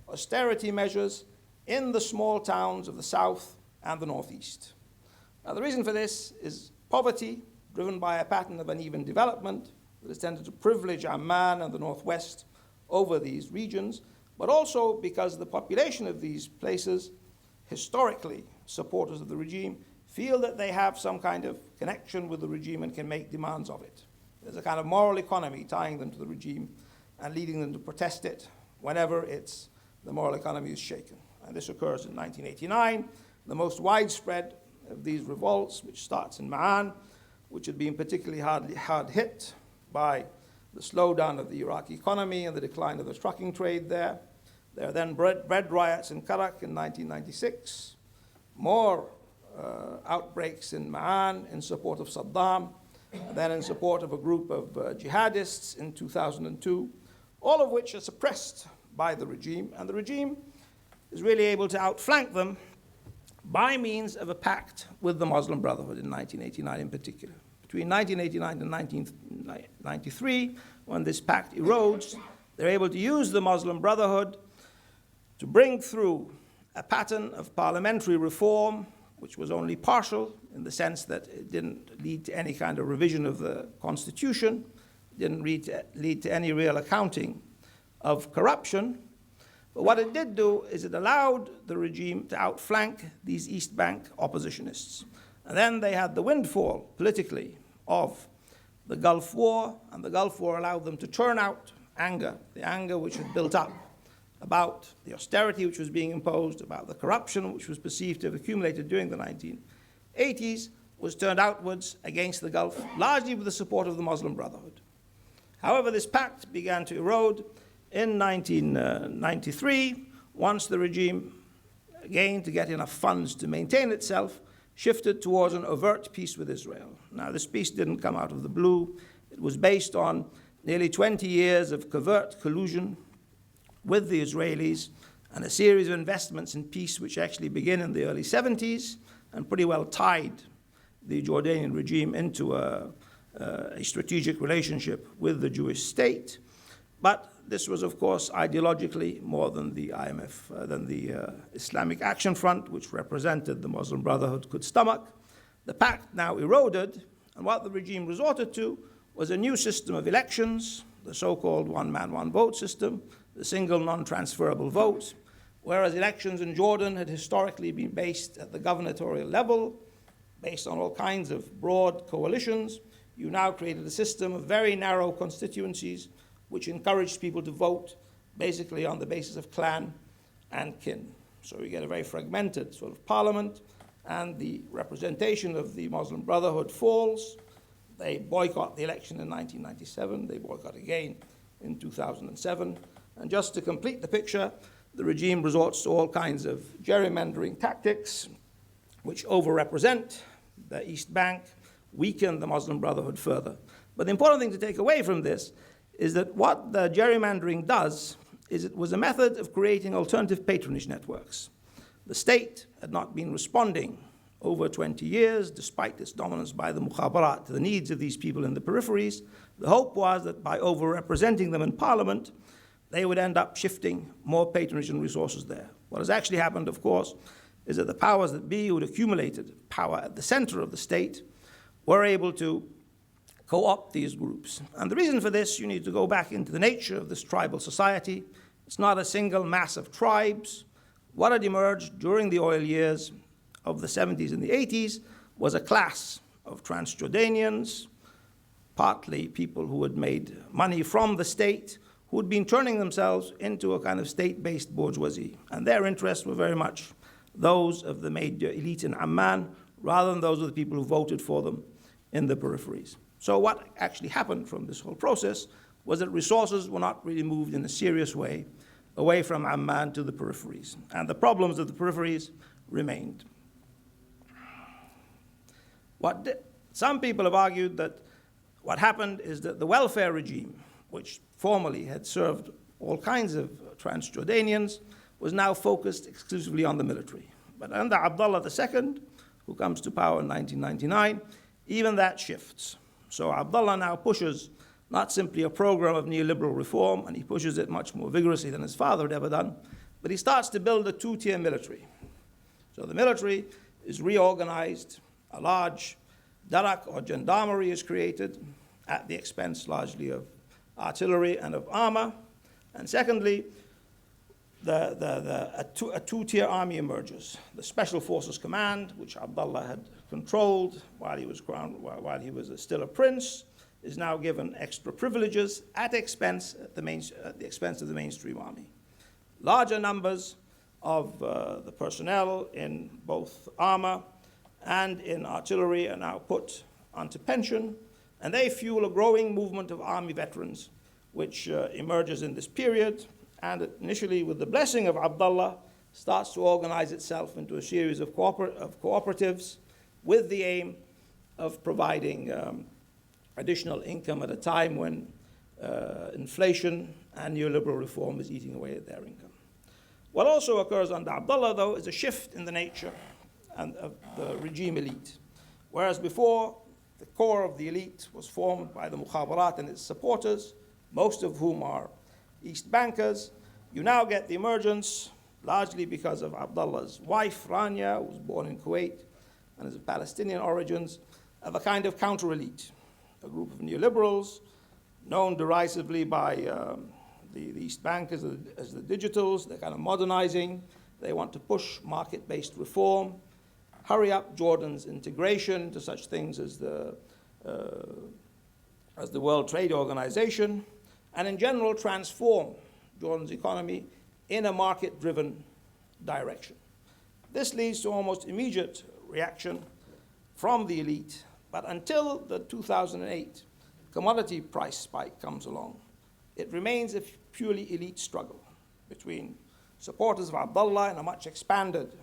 austerity measures in the small towns of the South and the Northeast. Now, the reason for this is poverty, driven by a pattern of uneven development that has tended to privilege Amman and the Northwest over these regions, but also because the population of these places, historically supporters of the regime, feel that they have some kind of connection with the regime and can make demands of it. There's a kind of moral economy tying them to the regime and leading them to protest it whenever the moral economy is shaken. And this occurs in 1989. The most widespread of these revolts, which starts in Ma'an, which had been particularly hard hit by the slowdown of the Iraqi economy and the decline of the trucking trade there. There are then bread riots in Karak in 1996, more outbreaks in Ma'an in support of Saddam, and then in support of a group of jihadists in 2002, all of which are suppressed by the regime, and the regime is really able to outflank them by means of a pact with the Muslim Brotherhood in 1989 in particular. Between 1989 and 1993, when this pact erodes, they're able to use the Muslim Brotherhood to bring through a pattern of parliamentary reform, which was only partial in the sense that it didn't lead to any kind of revision of the constitution, didn't lead to any real accounting of corruption. But what it did do is it allowed the regime to outflank these East Bank oppositionists. And then they had the windfall, politically, of the Gulf War, and the Gulf War allowed them to turn out anger, the anger which had built up about the austerity which was being imposed, about the corruption which was perceived to have accumulated during the 1980s, was turned outwards against the Gulf, largely with the support of the Muslim Brotherhood. However, this pact began to erode in 1993, once the regime, again to get enough funds to maintain itself, shifted towards an overt peace with Israel. Now, this peace didn't come out of the blue. It was based on nearly 20 years of covert collusion with the Israelis and a series of investments in peace which actually begin in the early 70s and pretty well tied the Jordanian regime into a strategic relationship with the Jewish state. But this was, of course, ideologically more than the IMF, than the Islamic Action Front, which represented the Muslim Brotherhood, could stomach. The pact now eroded, and what the regime resorted to was a new system of elections, the so-called one-man, one-vote system, the single non-transferable vote, whereas elections in Jordan had historically been based at the gubernatorial level, based on all kinds of broad coalitions. You now created a system of very narrow constituencies which encouraged people to vote basically on the basis of clan and kin. So you get a very fragmented sort of parliament, and the representation of the Muslim Brotherhood falls. They boycott the election in 1997. They boycott again in 2007. And just to complete the picture, the regime resorts to all kinds of gerrymandering tactics which overrepresent the East Bank, weaken the Muslim Brotherhood further. But the important thing to take away from this is that what the gerrymandering does is it was a method of creating alternative patronage networks. The state had not been responding over 20 years, despite its dominance by the mukhabarat, to the needs of these people in the peripheries. The hope was that by over-representing them in parliament, they would end up shifting more patronage and resources there. What has actually happened, of course, is that the powers that be, who had accumulated power at the center of the state, were able to co-opt these groups. And the reason for this, you need to go back into the nature of this tribal society. It's not a single mass of tribes. What had emerged during the oil years of the 70s and the 80s was a class of Transjordanians, partly people who had made money from the state, who had been turning themselves into a kind of state-based bourgeoisie. And their interests were very much those of the major elite in Amman, rather than those of the people who voted for them in the peripheries. So what actually happened from this whole process was that resources were not really moved in a serious way away from Amman to the peripheries. And the problems of the peripheries remained. Some people have argued that what happened is that the welfare regime, which formerly had served all kinds of Transjordanians, was now focused exclusively on the military. But under Abdullah II, who comes to power in 1999, even that shifts. So Abdullah now pushes not simply a program of neoliberal reform, and he pushes it much more vigorously than his father had ever done, but he starts to build a two-tier military. So the military is reorganized, a large darak or gendarmerie is created at the expense largely of artillery and of armor. And secondly, a two-tier army emerges. The Special Forces Command, which Abdullah had controlled while he was still a prince, is now given extra privileges at the expense of the mainstream army. Larger numbers of the personnel in both armor and in artillery are now put onto pension, and they fuel a growing movement of army veterans, which emerges in this period, and initially, with the blessing of Abdullah, starts to organize itself into a series of cooperatives with the aim of providing additional income at a time when inflation and neoliberal reform is eating away at their income. What also occurs under Abdullah, though, is a shift in the nature of the regime elite. Whereas before, the core of the elite was formed by the mukhabarat and its supporters, most of whom are East bankers, you now get the emergence, largely because of Abdullah's wife, Rania, who was born in Kuwait and is of Palestinian origins, of a kind of counter-elite, a group of neoliberals known derisively by the East bankers as the digitals. They're kind of modernizing. They want to push market-based reform, hurry up Jordan's integration to such things as the World Trade Organization, and in general transform Jordan's economy in a market-driven direction. This leads to almost immediate reaction from the elite, but until the 2008 commodity price spike comes along, it remains a purely elite struggle between supporters of Abdullah in a much expanded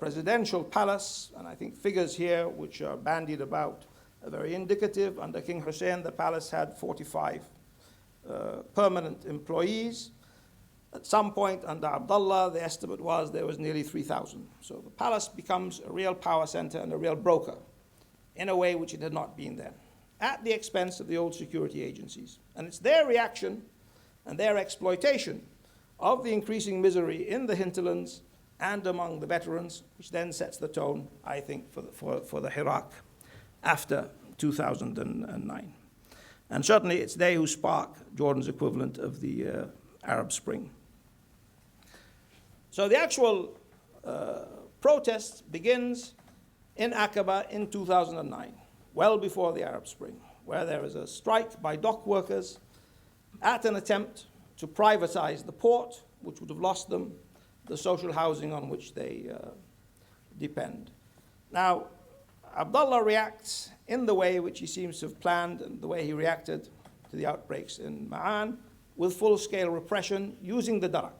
presidential palace, and I think figures here which are bandied about are very indicative. Under King Hussein, the palace had 45 permanent employees. At some point under Abdullah, the estimate was there was nearly 3,000. So the palace becomes a real power center and a real broker in a way which it had not been then, at the expense of the old security agencies. And it's their reaction and their exploitation of the increasing misery in the hinterlands and among the veterans, which then sets the tone, I think, for the Iraq after 2009. And certainly it's they who spark Jordan's equivalent of the Arab Spring. So the actual protest begins in Aqaba in 2009, well before the Arab Spring, where there is a strike by dock workers at an attempt to privatize the port, which would have lost them the social housing on which they depend. Now, Abdullah reacts in the way which he seems to have planned and the way he reacted to the outbreaks in Ma'an, with full-scale repression using the darak.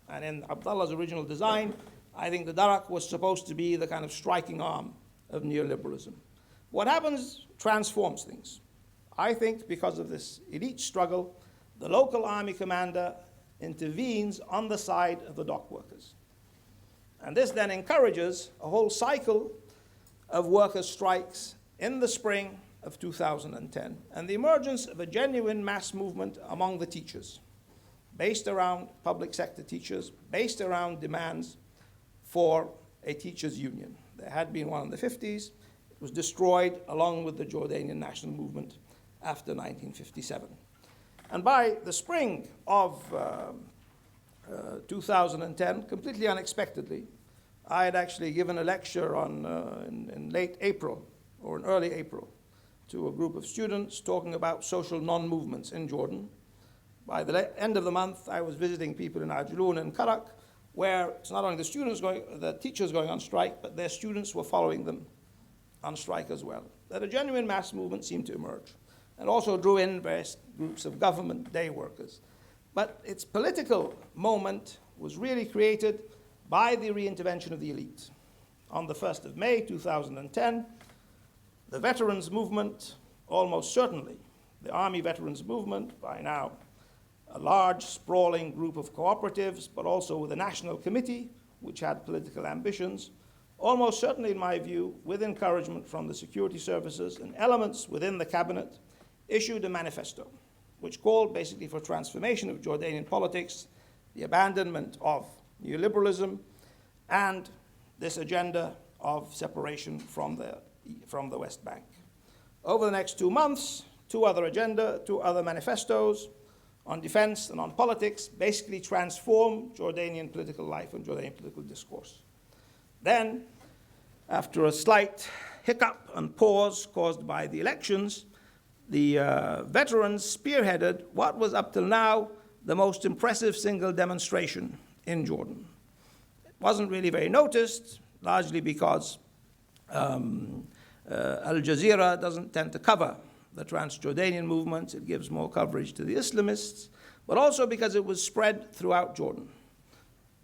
And in Abdullah's original design, I think the darak was supposed to be the kind of striking arm of neoliberalism. What happens transforms things. I think because of this elite struggle, the local army commander intervenes on the side of the dock workers. And this then encourages a whole cycle of workers' strikes in the spring of 2010, and the emergence of a genuine mass movement among the teachers, based around public sector teachers, based around demands for a teachers' union. There had been one in the 50s. It was destroyed along with the Jordanian national movement after 1957. And by the spring of 2010, completely unexpectedly, I had actually given a lecture in late April, or in early April, to a group of students talking about social non-movements in Jordan. By the end of the month, I was visiting people in Ajloun and Karak, where it's not only the teachers going on strike, but their students were following them on strike as well. That a genuine mass movement seemed to emerge, and also drew in various groups of government day workers. But its political moment was really created by the re-intervention of the elite. On the 1st of May 2010, the veterans movement, almost certainly the army veterans movement, by now a large, sprawling group of cooperatives, but also with a national committee, which had political ambitions, almost certainly, in my view, with encouragement from the security services and elements within the cabinet, issued a manifesto, which called basically for transformation of Jordanian politics, the abandonment of neoliberalism, and this agenda of separation from the West Bank. Over the next 2 months, two other manifestos on defense and on politics basically transform Jordanian political life and Jordanian political discourse. Then, after a slight hiccup and pause caused by the elections, the veterans spearheaded what was up till now the most impressive single demonstration in Jordan. It wasn't really very noticed, largely because Al Jazeera doesn't tend to cover the Trans-Jordanian movement. It gives more coverage to the Islamists, but also because it was spread throughout Jordan.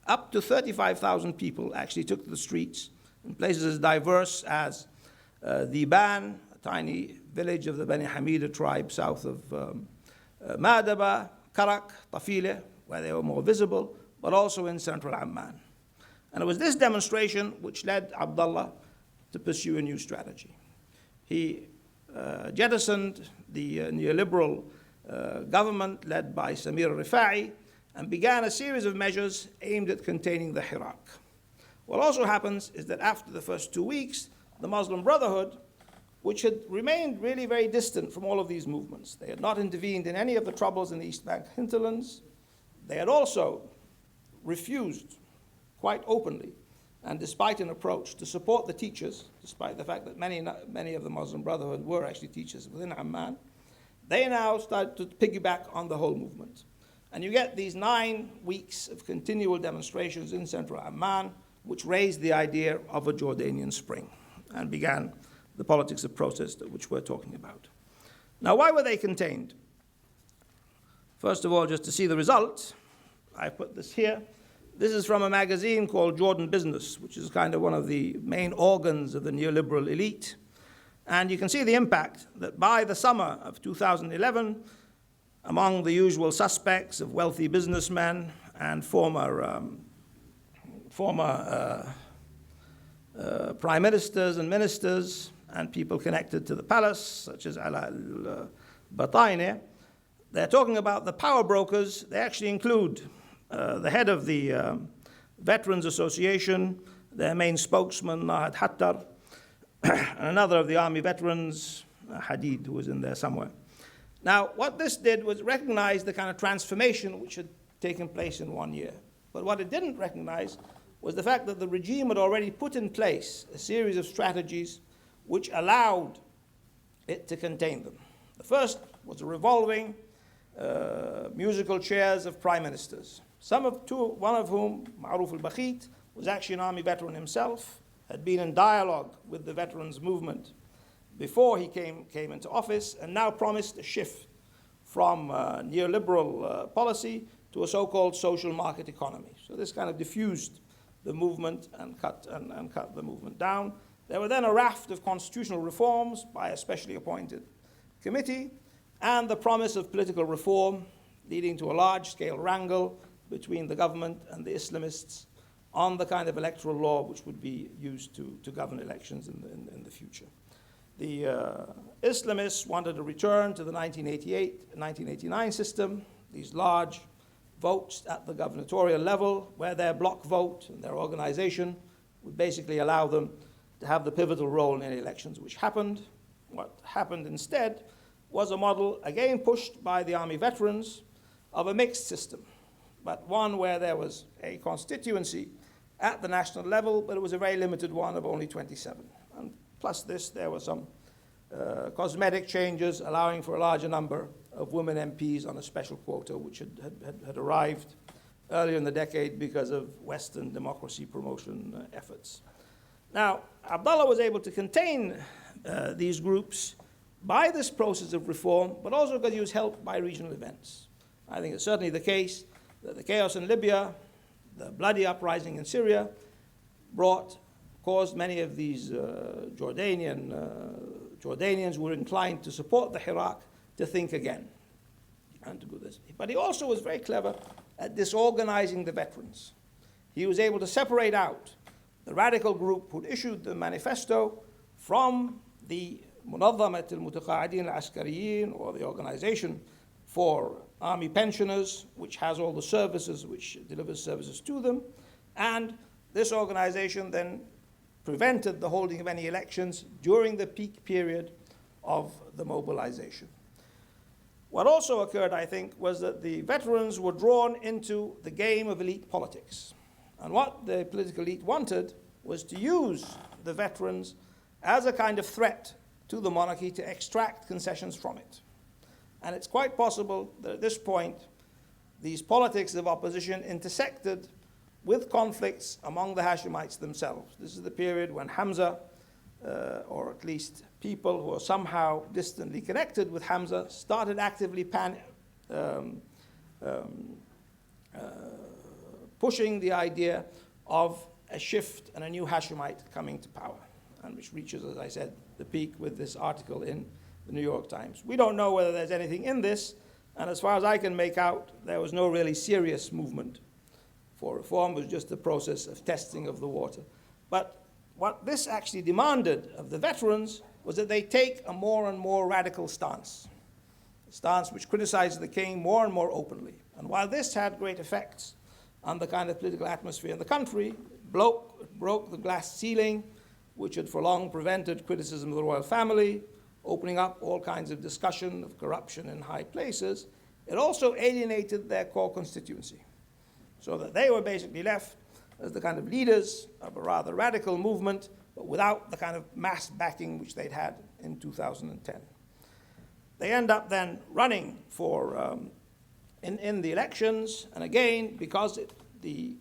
Up to 35,000 people actually took to the streets in places as diverse as Dhiban, a tiny village of the Bani Hamida tribe south of Madaba, Karak, Tafile, where they were more visible, but also in central Amman. And it was this demonstration which led Abdullah to pursue a new strategy. He jettisoned the neoliberal government led by Samir Rifa'i and began a series of measures aimed at containing the Hirak. What also happens is that after the first 2 weeks, the Muslim Brotherhood, which had remained really very distant from all of these movements, they had not intervened in any of the troubles in the East Bank hinterlands, they had also refused quite openly, and despite an approach to support the teachers, despite the fact that many of the Muslim Brotherhood were actually teachers within Amman, they now started to piggyback on the whole movement. And you get these 9 weeks of continual demonstrations in central Amman, which raised the idea of a Jordanian spring and began the politics of protest which we're talking about. Now, why were they contained? First of all, just to see the result, I put this here. This is from a magazine called Jordan Business, which is kind of one of the main organs of the neoliberal elite. And you can see the impact that by the summer of 2011, among the usual suspects of wealthy businessmen and former prime ministers and ministers and people connected to the palace, such as al-Batayne, they're talking about the power brokers. They actually include the head of the Veterans Association, their main spokesman, Nahad Hattar, and another of the army veterans, Hadid, who was in there somewhere. Now, what this did was recognize the kind of transformation which had taken place in 1 year. But what it didn't recognize was the fact that the regime had already put in place a series of strategies which allowed it to contain them. The first was a revolving musical chairs of prime ministers, one of whom, Ma'ruf al-Bakhit, was actually an army veteran himself, had been in dialogue with the veterans movement before he came into office, and now promised a shift from neoliberal policy to a so-called social market economy. So this kind of diffused the movement and cut the movement down. There were then a raft of constitutional reforms by a specially appointed committee, and the promise of political reform, leading to a large-scale wrangle between the government and the Islamists on the kind of electoral law which would be used to govern elections in the future. The Islamists wanted to return to the 1988-1989 system, these large votes at the gubernatorial level, where their block vote and their organization would basically allow them to have the pivotal role in any elections which happened. What happened instead was a model, again pushed by the army veterans, of a mixed system, but one where there was a constituency at the national level, but it was a very limited one of only 27. And plus this, there were some cosmetic changes allowing for a larger number of women MPs on a special quota, which had arrived earlier in the decade because of Western democracy promotion efforts. Now, Abdullah was able to contain these groups by this process of reform, but also because he was helped by regional events. I think it's certainly the case that the chaos in Libya, the bloody uprising in Syria, caused many of these Jordanians who were inclined to support the Hirak to think again and to do this. But he also was very clever at disorganizing the veterans. He was able to separate out the radical group who'd issued the manifesto from the Munazzamat al-Mutaqa'idin al-Askariyin, or the organization for army pensioners, which has all the services, which delivers services to them. And this organization then prevented the holding of any elections during the peak period of the mobilization. What also occurred, I think, was that the veterans were drawn into the game of elite politics. And what the political elite wanted was to use the veterans as a kind of threat to the monarchy to extract concessions from it. And it's quite possible that at this point, these politics of opposition intersected with conflicts among the Hashemites themselves. This is the period when Hamza, or at least people who are somehow distantly connected with Hamza, started actively pushing the idea of a shift and a new Hashemite coming to power, and which reaches, as I said, the peak with this article in the New York Times. We don't know whether there's anything in this, and as far as I can make out, there was no really serious movement for reform. It was just a process of testing of the water. But what this actually demanded of the veterans was that they take a more and more radical stance, a stance which criticized the king more and more openly. And while this had great effects on the kind of political atmosphere in the country, it broke the glass ceiling, which had for long prevented criticism of the royal family, opening up all kinds of discussion of corruption in high places. It also alienated their core constituency, so that they were basically left as the kind of leaders of a rather radical movement, but without the kind of mass backing which they'd had in 2010. They end up then running for in the elections, and again, because the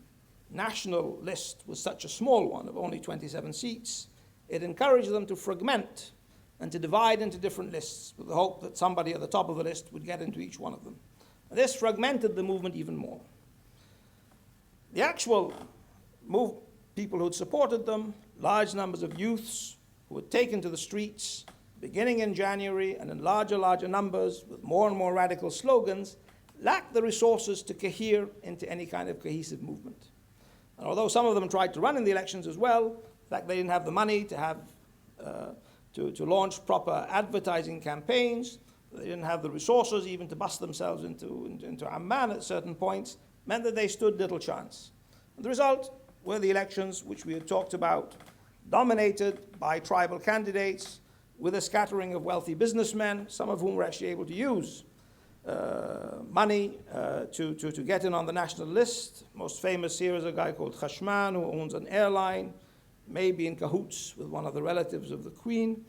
national list was such a small one of only 27 seats, it encouraged them to fragment and to divide into different lists with the hope that somebody at the top of the list would get into each one of them. And this fragmented the movement even more. The actual people who had supported them, large numbers of youths who had taken to the streets beginning in January and in larger numbers with more and more radical slogans, lacked the resources to cohere into any kind of cohesive movement. And although some of them tried to run in the elections as well, in fact they didn't have the money to have to launch proper advertising campaigns, they didn't have the resources even to bust themselves into Amman at certain points, meant that they stood little chance. And the result were the elections which we had talked about, dominated by tribal candidates with a scattering of wealthy businessmen, some of whom were actually able to use money to get in on the national list. Most famous here is a guy called Khashman, who owns an airline, maybe in cahoots with one of the relatives of the Queen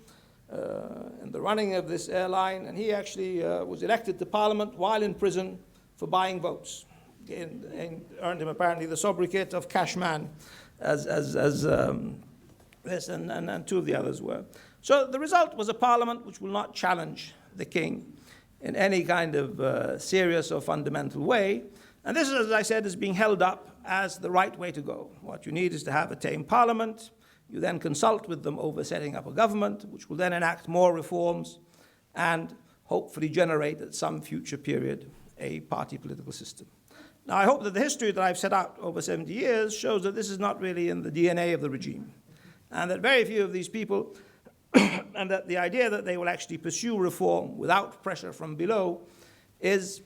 in the running of this airline, and he actually was elected to Parliament while in prison for buying votes. And earned him apparently the sobriquet of Cashman, as this and two of the others were. So the result was a parliament which will not challenge the king in any kind of serious or fundamental way. And this, as I said, is being held up as the right way to go. What you need is to have a tame parliament. You then consult with them over setting up a government, which will then enact more reforms and hopefully generate at some future period a party political system. Now, I hope that the history that I've set out over 70 years shows that this is not really in the DNA of the regime, and that very few of these people, and that the idea that they will actually pursue reform without pressure from below is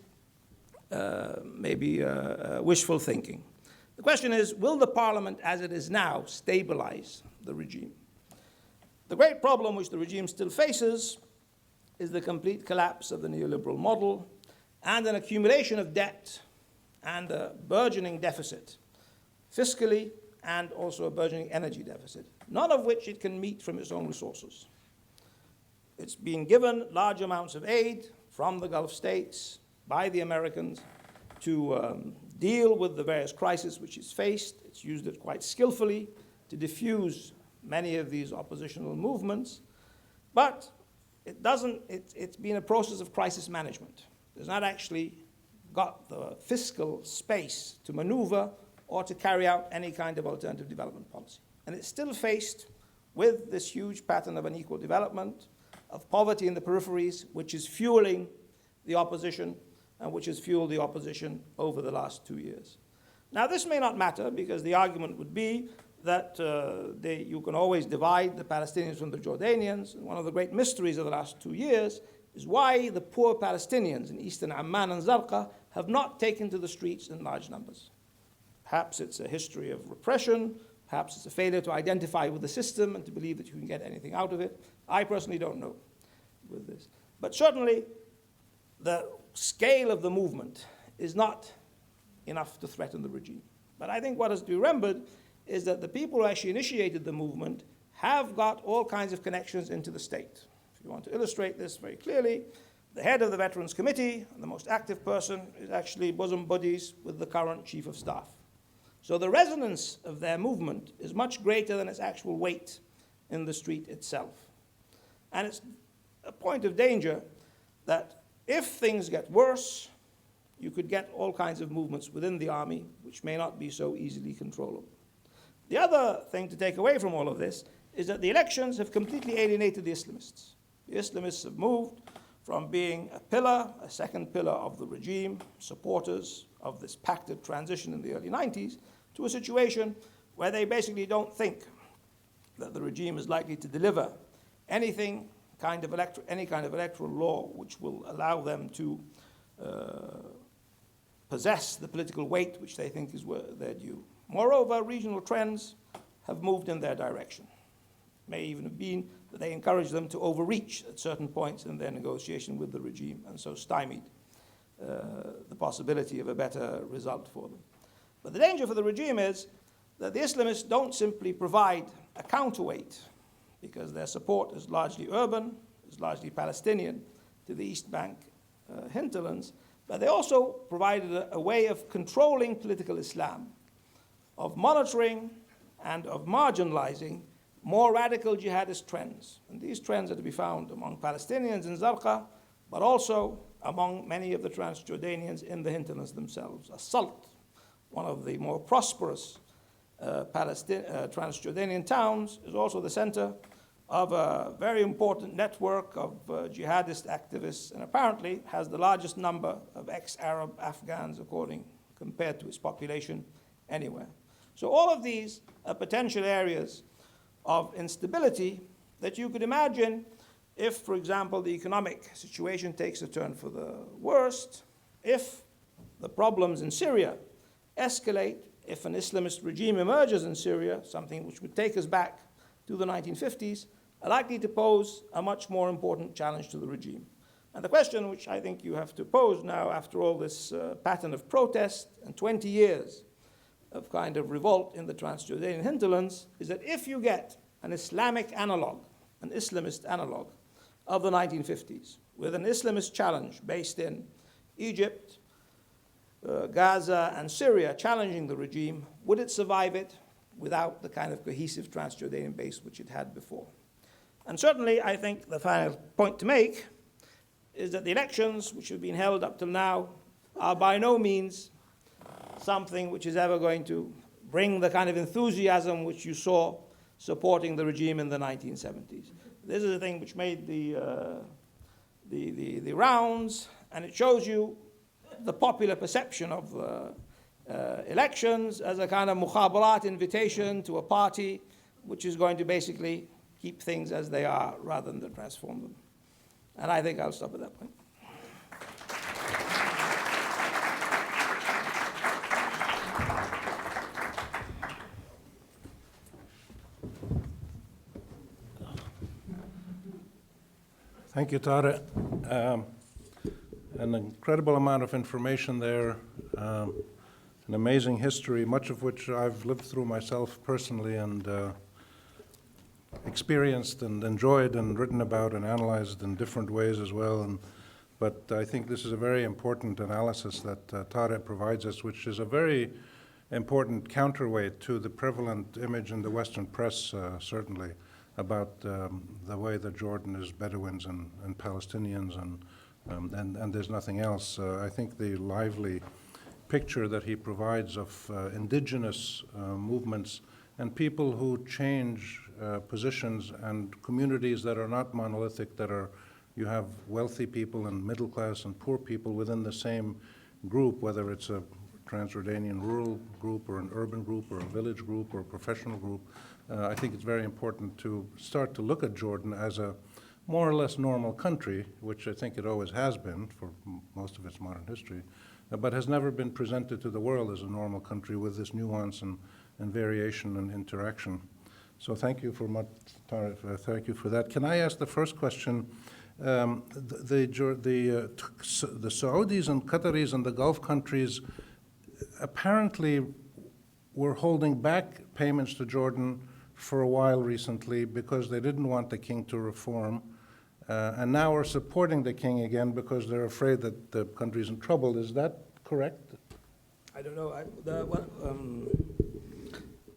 maybe wishful thinking. The question is, will the parliament as it is now stabilize the regime? The great problem which the regime still faces is the complete collapse of the neoliberal model and an accumulation of debt and a burgeoning deficit, fiscally and also a burgeoning energy deficit, none of which it can meet from its own resources. It's being given large amounts of aid from the Gulf states by the Americans to deal with the various crises which it's faced. It's used it quite skillfully to diffuse many of these oppositional movements, but it's been a process of crisis management. It's not actually got the fiscal space to maneuver or to carry out any kind of alternative development policy. And it's still faced with this huge pattern of unequal development, of poverty in the peripheries, which is fueling the opposition and which has fueled the opposition over the last 2 years. Now, this may not matter because the argument would be that you can always divide the Palestinians from the Jordanians. And one of the great mysteries of the last 2 years is why the poor Palestinians in eastern Amman and Zarqa have not taken to the streets in large numbers. Perhaps it's a history of repression. Perhaps it's a failure to identify with the system and to believe that you can get anything out of it. I personally don't know with this. But certainly, the scale of the movement is not enough to threaten the regime. But I think what has to be remembered is that the people who actually initiated the movement have got all kinds of connections into the state. If you want to illustrate this very clearly, the head of the Veterans Committee, the most active person, is actually bosom buddies with the current chief of staff. So the resonance of their movement is much greater than its actual weight in the street itself. And it's a point of danger that if things get worse, you could get all kinds of movements within the army which may not be so easily controllable. The other thing to take away from all of this is that the elections have completely alienated the Islamists. The Islamists have moved from being a pillar, a second pillar of the regime, supporters of this pacted transition in the early 90s, to a situation where they basically don't think that the regime is likely to deliver any kind of electoral law which will allow them to possess the political weight which they think is their due. Moreover, regional trends have moved in their direction. It may even have been that they encouraged them to overreach at certain points in their negotiation with the regime, and so stymied the possibility of a better result for them. But the danger for the regime is that the Islamists don't simply provide a counterweight, because their support is largely urban, is largely Palestinian to the East Bank hinterlands, but they also provided a way of controlling political Islam, of monitoring and of marginalizing more radical jihadist trends. And these trends are to be found among Palestinians in Zarqa, but also among many of the Transjordanians in the hinterlands themselves. As-Salt, one of the more prosperous Transjordanian towns, is also the center of a very important network of jihadist activists, and apparently has the largest number of ex-Arab Afghans compared to its population anywhere. So all of these are potential areas of instability that you could imagine if, for example, the economic situation takes a turn for the worst, if the problems in Syria escalate, if an Islamist regime emerges in Syria, something which would take us back to the 1950s, are likely to pose a much more important challenge to the regime. And the question which I think you have to pose now, after all this pattern of protest and 20 years of kind of revolt in the Transjordanian hinterlands, is that if you get an Islamic analog, an Islamist analog of the 1950s, with an Islamist challenge based in Egypt, Gaza, and Syria challenging the regime, would it survive it without the kind of cohesive Transjordanian base which it had before? And certainly, I think the final point to make is that the elections which have been held up till now are by no means something which is ever going to bring the kind of enthusiasm which you saw supporting the regime in the 1970s. This is the thing which made the rounds, and it shows you the popular perception of elections as a kind of mukhabarat invitation to a party which is going to basically keep things as they are rather than to transform them. And I think I'll stop at that point. Thank you, Tariq. An incredible amount of information there, an amazing history, much of which I've lived through myself personally and experienced and enjoyed and written about and analyzed in different ways as well. But I think this is a very important analysis that Tariq provides us, which is a very important counterweight to the prevalent image in the Western press, certainly, about the way that Jordan is Bedouins and Palestinians and there's nothing else. I think the lively picture that he provides of indigenous movements and people who change positions and communities that are not monolithic, you have wealthy people and middle class and poor people within the same group, whether it's a trans-Jordanian rural group or an urban group or a village group or a professional group. I think it's very important to start to look at Jordan as a more or less normal country, which I think it always has been for most of its modern history, but has never been presented to the world as a normal country with this nuance and variation and interaction. So thank you thank you for that. Can I ask the first question? The Saudis and Qataris and the Gulf countries apparently were holding back payments to Jordan for a while recently because they didn't want the king to reform, and now are supporting the king again because they're afraid that the country's in trouble. Is that correct? I don't know.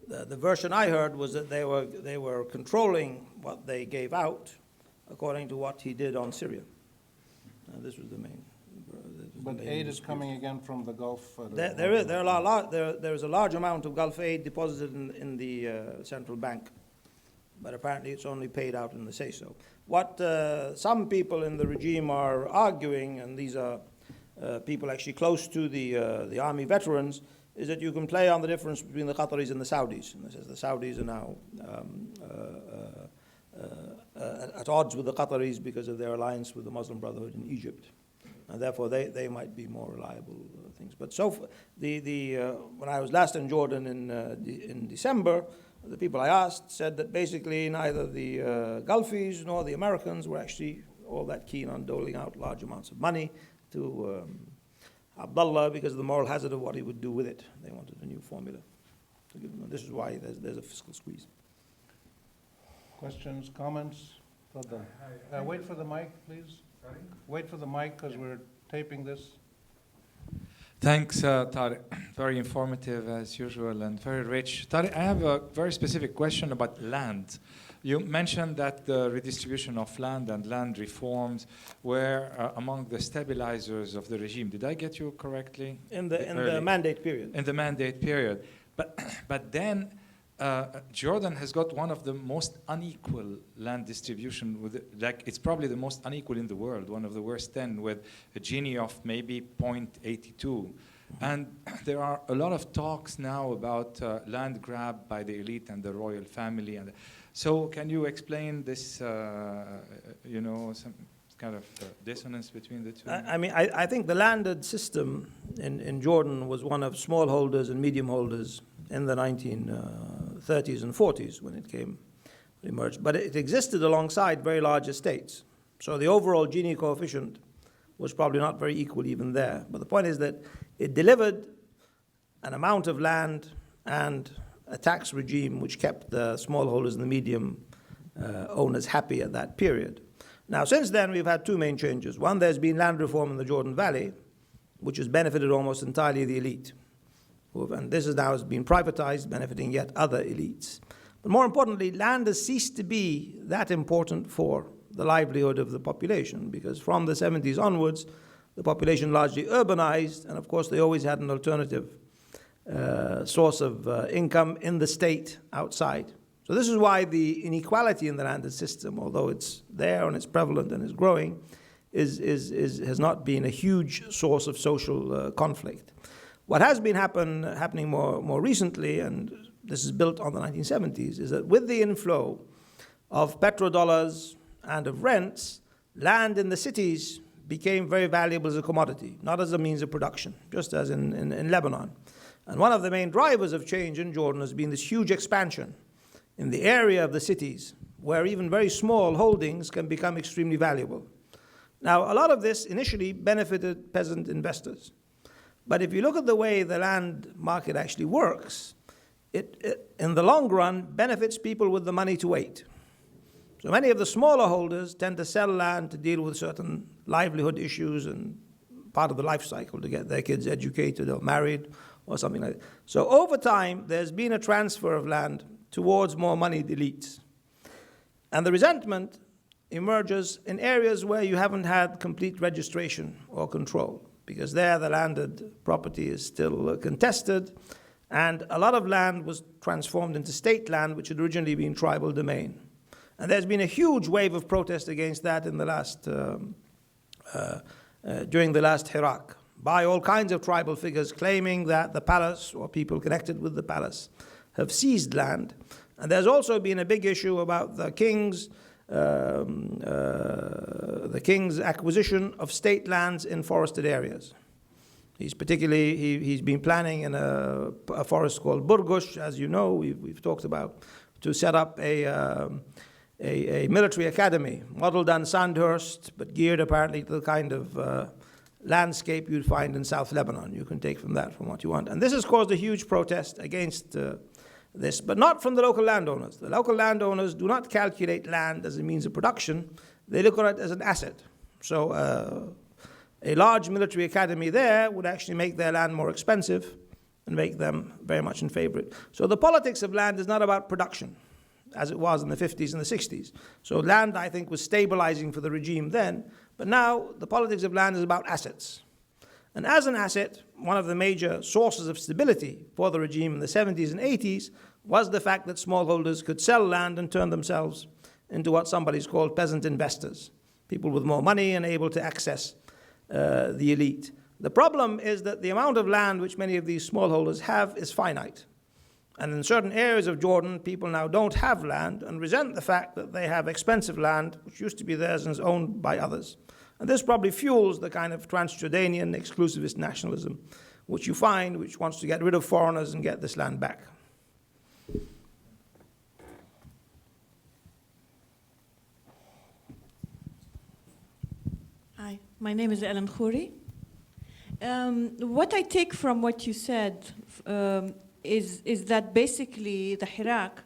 The version I heard was that they were controlling what they gave out according to what he did on Syria. This was the main. But aid is coming again from the Gulf. There is a large amount of Gulf aid deposited in the central bank, but apparently it's only paid out in the say-so. What some people in the regime are arguing, and these are people actually close to the army veterans, is that you can play on the difference between the Qataris and the Saudis. And this is the Saudis are now at odds with the Qataris because of their alliance with the Muslim Brotherhood in Egypt. And therefore, they might be more reliable things. But when I was last in Jordan in December, the people I asked said that basically neither the Gulfis nor the Americans were actually all that keen on doling out large amounts of money to Abdullah because of the moral hazard of what he would do with it. They wanted a new formula to give them. This is why there's a fiscal squeeze. Questions, comments? Wait for the mic, please. Sorry? Wait for the mic because we're taping this. Thanks, Tariq. Very informative as usual and very rich. Tariq, I have a very specific question about land. You mentioned that the redistribution of land and land reforms were among the stabilizers of the regime. Did I get you correctly? In the mandate period. In the mandate period. But then Jordan has got one of the most unequal land distribution. It's probably the most unequal in the world, one of the worst 10, with a Gini of maybe 0.82. And there are a lot of talks now about land grab by the elite and the royal family. So can you explain this, some kind of dissonance between the two? I think the landed system in Jordan was one of smallholders and medium holders in the 1930s and 40s when it emerged. But it existed alongside very large estates. So the overall Gini coefficient was probably not very equal even there. But the point is that it delivered an amount of land and a tax regime which kept the smallholders and the medium owners happy at that period. Now, since then, we've had two main changes. One, there's been land reform in the Jordan Valley, which has benefited almost entirely the elite. And this has been privatized, benefiting yet other elites. But more importantly, land has ceased to be that important for the livelihood of the population, because from the 70s onwards, the population largely urbanized, and of course they always had an alternative source of income in the state outside. So So this is why the inequality in the landed system, although it's there and it's prevalent and is growing, has not been a huge source of social conflict. What has been happening more recently, and this is built on the 1970s, is that with the inflow of petrodollars and of rents, land in the cities became very valuable as a commodity, not as a means of production, just as in Lebanon. And one of the main drivers of change in Jordan has been this huge expansion in the area of the cities, where even very small holdings can become extremely valuable. Now, a lot of this initially benefited peasant investors. But if you look at the way the land market actually works, it in the long run benefits people with the money to wait. So many of the smaller holders tend to sell land to deal with certain livelihood issues and part of the life cycle to get their kids educated or married or something like that. So over time, there's been a transfer of land towards more moneyed elites. And the resentment emerges in areas where you haven't had complete registration or control, because there the landed property is still contested, and a lot of land was transformed into state land, which had originally been tribal domain. And there's been a huge wave of protest against that in the last, during the last Hirak, by all kinds of tribal figures claiming that the palace or people connected with the palace have seized land. And there's also been a big issue about the king's acquisition of state lands in forested areas. He's been planning in a forest called Burgush, as you know, we've talked about, to set up a military academy modeled on Sandhurst, but geared apparently to the kind of landscape you'd find in South Lebanon. You can take from what you want. And this has caused a huge protest against this, but not from the local landowners. The local landowners do not calculate land as a means of production. They look at it as an asset. So a large military academy there would actually make their land more expensive and make them very much in favor of it. So the politics of land is not about production, as it was in the 50s and the 60s. So land, I think, was stabilizing for the regime then, but now the politics of land is about assets. And as an asset, one of the major sources of stability for the regime in the 70s and 80s was the fact that smallholders could sell land and turn themselves into what somebody's called peasant investors, people with more money and able to access the elite. The problem is that the amount of land which many of these smallholders have is finite. And in certain areas of Jordan, people now don't have land and resent the fact that they have expensive land, which used to be theirs and is owned by others. And this probably fuels the kind of trans-Jordanian exclusivist nationalism, which you find, which wants to get rid of foreigners and get this land back. Hi, my name is Ellen Khouri. What I take from what you said is that basically the Hirak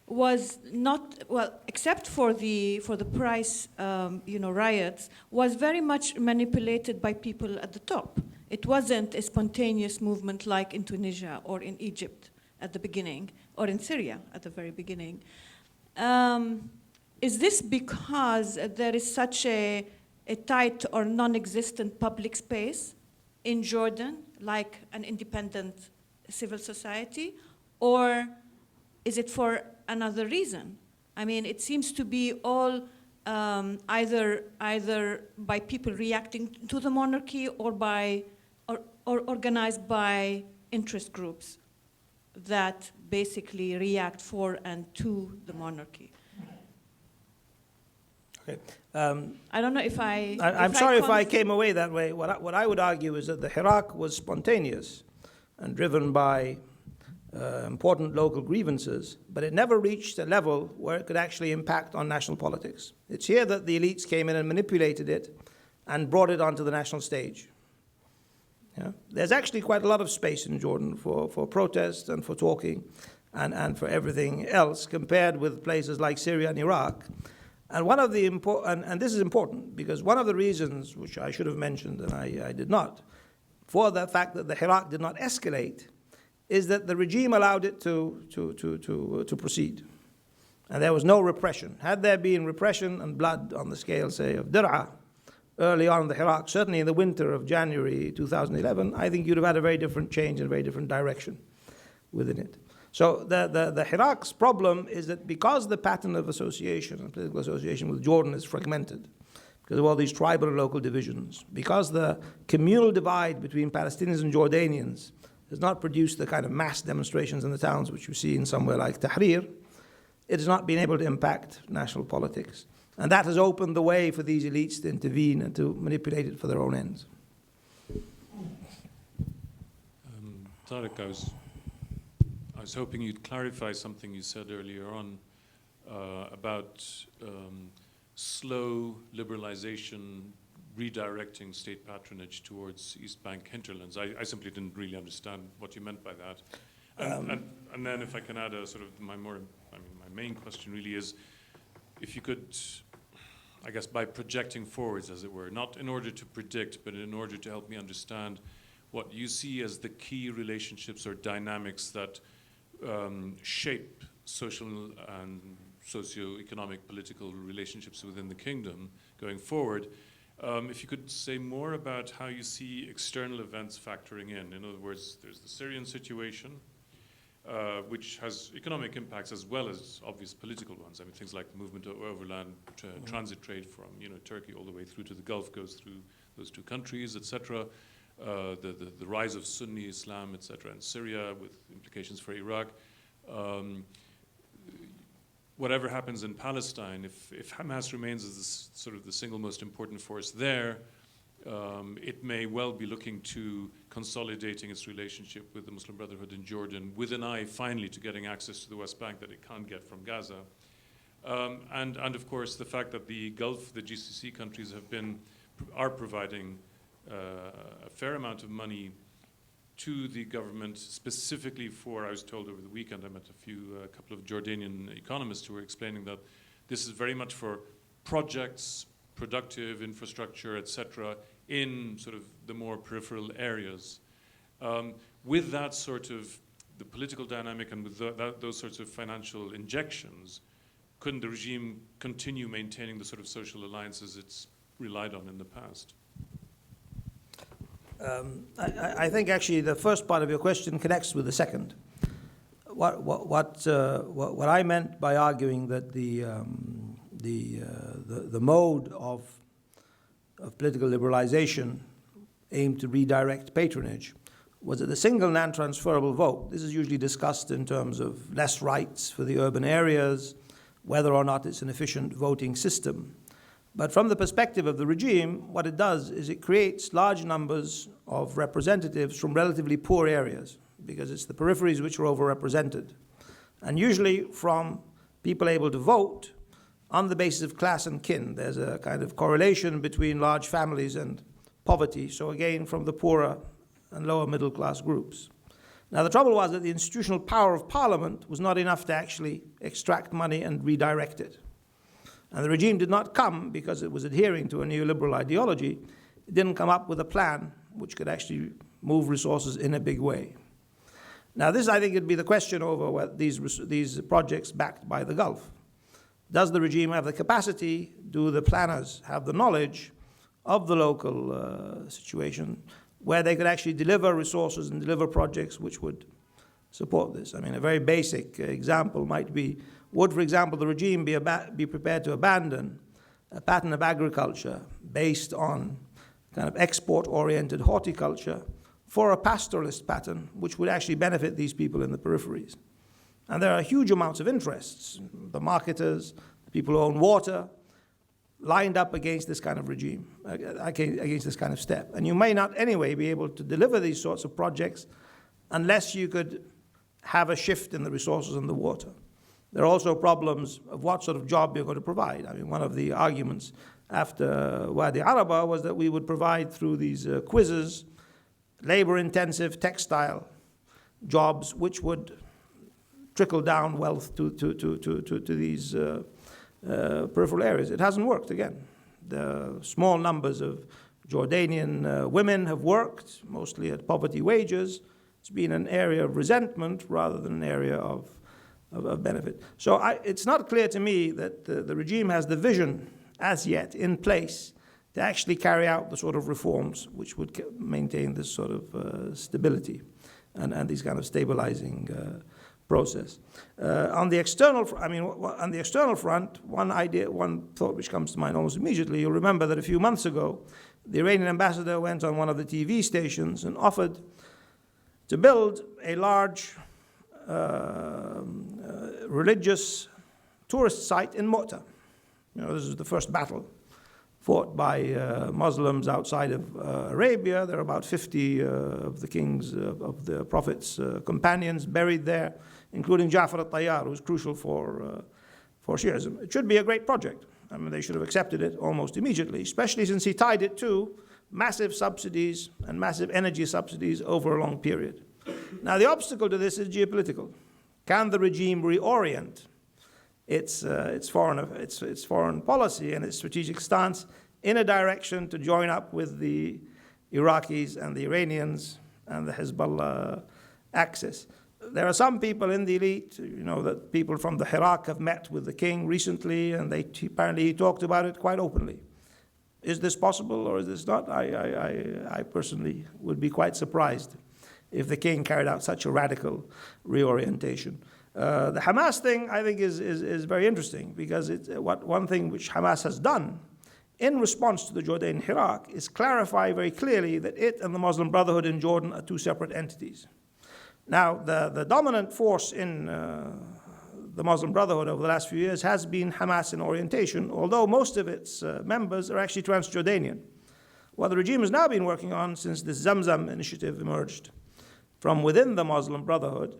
was not, well, except for the price riots, was very much manipulated by people at the top. It wasn't a spontaneous movement like in Tunisia or in Egypt at the beginning, or in Syria at the very beginning. Is this because there is such a tight or non-existent public space in Jordan, like an independent civil society, or is it for another reason? I mean, it seems to be all either by people reacting to the monarchy or organized by interest groups that basically react for and to the monarchy. Okay. I don't know if I'm sorry if I came away that way. What I would argue is that the Hirak was spontaneous and driven by important local grievances, but it never reached a level where it could actually impact on national politics. It's here that the elites came in and manipulated it and brought it onto the national stage. Yeah? There's actually quite a lot of space in Jordan for protest and for talking and for everything else compared with places like Syria and Iraq. And one of the and this is important because one of the reasons, which I should have mentioned and I did not, for the fact that the Hirak did not escalate is that the regime allowed it to proceed. And there was no repression. Had there been repression and blood on the scale, say, of Dir'a, early on in the Hirak, certainly in the winter of January 2011, I think you'd have had a very different change and a very different direction within it. So the Iraq's problem is that because the pattern of association and political association with Jordan is fragmented, because of all these tribal and local divisions, because the communal divide between Palestinians and Jordanians has not produced the kind of mass demonstrations in the towns which you see in somewhere like Tahrir, it has not been able to impact national politics. And that has opened the way for these elites to intervene and to manipulate it for their own ends. Tariq, I was hoping you'd clarify something you said earlier on about slow liberalization redirecting state patronage towards East Bank hinterlands. I simply didn't really understand what you meant by that. And then if I can add a sort of my main question really is, if you could, I guess by projecting forwards, as it were, not in order to predict, but in order to help me understand what you see as the key relationships or dynamics that shape social and socio-economic political relationships within the kingdom going forward. If you could say more about how you see external events factoring in. In other words, there's the Syrian situation, which has economic impacts as well as obvious political ones. I mean, things like the movement of overland transit trade from Turkey all the way through to the Gulf goes through those two countries, etc. The rise of Sunni Islam, etc., in Syria with implications for Iraq. Whatever happens in Palestine, if Hamas remains as sort of the single most important force there, it may well be looking to consolidating its relationship with the Muslim Brotherhood in Jordan with an eye finally to getting access to the West Bank that it can't get from Gaza. And of course the fact that the Gulf, the GCC countries are providing a fair amount of money to the government specifically for, I was told over the weekend, I met a couple of Jordanian economists who were explaining that this is very much for projects, productive infrastructure, etc., in sort of the more peripheral areas. With that sort of the political dynamic and with those sorts of financial injections, couldn't the regime continue maintaining the sort of social alliances it's relied on in the past? I think actually the first part of your question connects with the second. What I meant by arguing that the mode of political liberalization aimed to redirect patronage was that the single non-transferable vote, this is usually discussed in terms of less rights for the urban areas, whether or not it's an efficient voting system. But from the perspective of the regime, what it does is it creates large numbers of representatives from relatively poor areas, because it's the peripheries which are overrepresented. And usually from people able to vote on the basis of class and kin. There's a kind of correlation between large families and poverty, so again from the poorer and lower middle class groups. Now the trouble was that the institutional power of parliament was not enough to actually extract money and redirect it. And the regime did not come because it was adhering to a neoliberal ideology. It didn't come up with a plan which could actually move resources in a big way. Now this, I think, would be the question over these projects backed by the Gulf. Does the regime have the capacity, do the planners have the knowledge of the local situation where they could actually deliver resources and deliver projects which would support this? I mean, a very basic example might be, would, for example, the regime be prepared to abandon a pattern of agriculture based on kind of export-oriented horticulture for a pastoralist pattern which would actually benefit these people in the peripheries? And there are huge amounts of interests, the marketers, the people who own water, lined up against this kind of regime, against this kind of step. And you may not anyway be able to deliver these sorts of projects unless you could have a shift in the resources and the water. There are also problems of what sort of job you're going to provide. I mean, one of the arguments after Wadi Araba was that we would provide through these quizzes labor-intensive textile jobs which would trickle down wealth to these peripheral areas. It hasn't worked, again. The small numbers of Jordanian women have worked, mostly at poverty wages. It's been an area of resentment rather than an area of benefit. So it's not clear to me that the regime has the vision as yet in place to actually carry out the sort of reforms which would maintain this sort of stability and these kind of stabilizing process. On the external front, one thought which comes to mind almost immediately, you'll remember that a few months ago, the Iranian ambassador went on one of the TV stations and offered to build a large religious tourist site in Mu'ta. This is the first battle fought by Muslims outside of Arabia. There are about 50 of the kings of the Prophet's companions buried there, including Ja'far al-Tayyar, who was crucial for Shi'ism. It should be a great project. I mean, they should have accepted it almost immediately, especially since he tied it to massive subsidies and massive energy subsidies over a long period. Now, the obstacle to this is geopolitical. Can the regime reorient its foreign policy and its strategic stance in a direction to join up with the Iraqis and the Iranians and the Hezbollah axis? There are some people in the elite, that people from the Iraq have met with the king recently, and apparently he talked about it quite openly. Is this possible or is this not? I personally would be quite surprised if the king carried out such a radical reorientation. The Hamas thing, I think, is very interesting, because one thing which Hamas has done in response to the Jordanian Iraq is clarify very clearly that it and the Muslim Brotherhood in Jordan are two separate entities. Now, the dominant force in the Muslim Brotherhood over the last few years has been Hamas in orientation, although most of its members are actually Transjordanian. What the regime has now been working on since this Zamzam initiative emerged from within the Muslim Brotherhood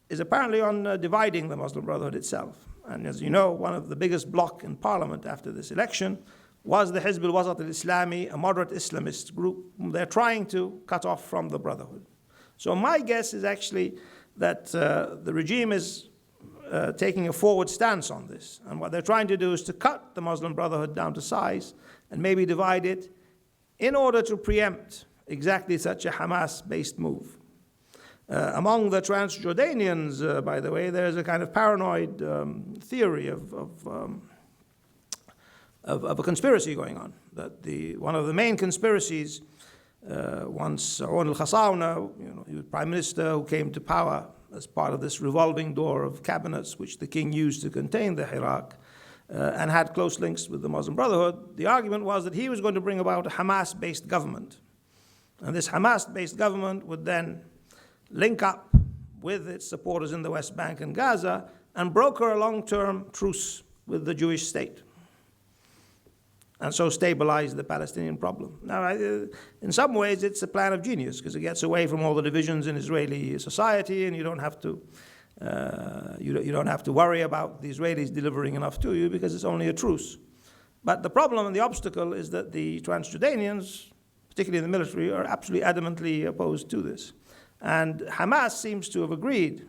is apparently on dividing the Muslim Brotherhood itself. And as you know, one of the biggest bloc in parliament after this election was the Hizb al-Wasat al-Islami, a moderate Islamist group whom they're trying to cut off from the Brotherhood. So my guess is actually that the regime is taking a forward stance on this. And what they're trying to do is to cut the Muslim Brotherhood down to size and maybe divide it in order to preempt exactly such a Hamas-based move. Among the Transjordanians, by the way, there's a kind of paranoid theory of a conspiracy going on. That one of the main conspiracies, once Aoun al-Khasawna, he was prime minister who came to power as part of this revolving door of cabinets which the king used to contain the Iraq, and had close links with the Muslim Brotherhood. The argument was that he was going to bring about a Hamas-based government. And this Hamas-based government would then link up with its supporters in the West Bank and Gaza and broker a long-term truce with the Jewish state, and so stabilize the Palestinian problem. Now, in some ways, it's a plan of genius, because it gets away from all the divisions in Israeli society, and you don't have to worry about the Israelis delivering enough to you, because it's only a truce. But the problem and the obstacle is that the Transjordanians, particularly in the military, are absolutely adamantly opposed to this. And Hamas seems to have agreed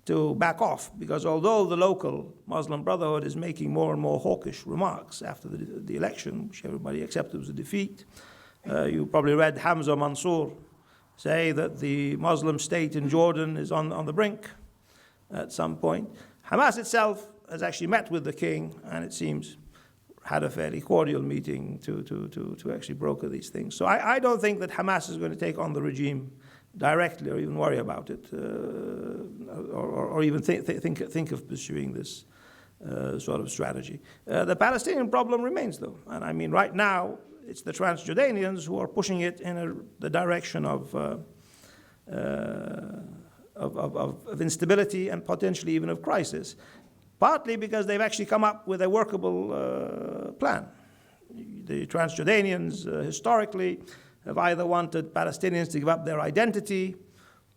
to back off, because although the local Muslim Brotherhood is making more and more hawkish remarks after the election, which everybody accepted was a defeat, you probably read Hamza Mansour say that the Muslim state in Jordan is on the brink at some point. Hamas itself has actually met with the king, and it seems had a fairly cordial meeting to actually broker these things. So I don't think that Hamas is going to take on the regime directly, or even worry about it, or even think of pursuing this sort of strategy. The Palestinian problem remains, though, and I mean, right now it's the Transjordanians who are pushing it in the direction of instability and potentially even of crisis, partly because they've actually come up with a workable plan. The Transjordanians historically have either wanted Palestinians to give up their identity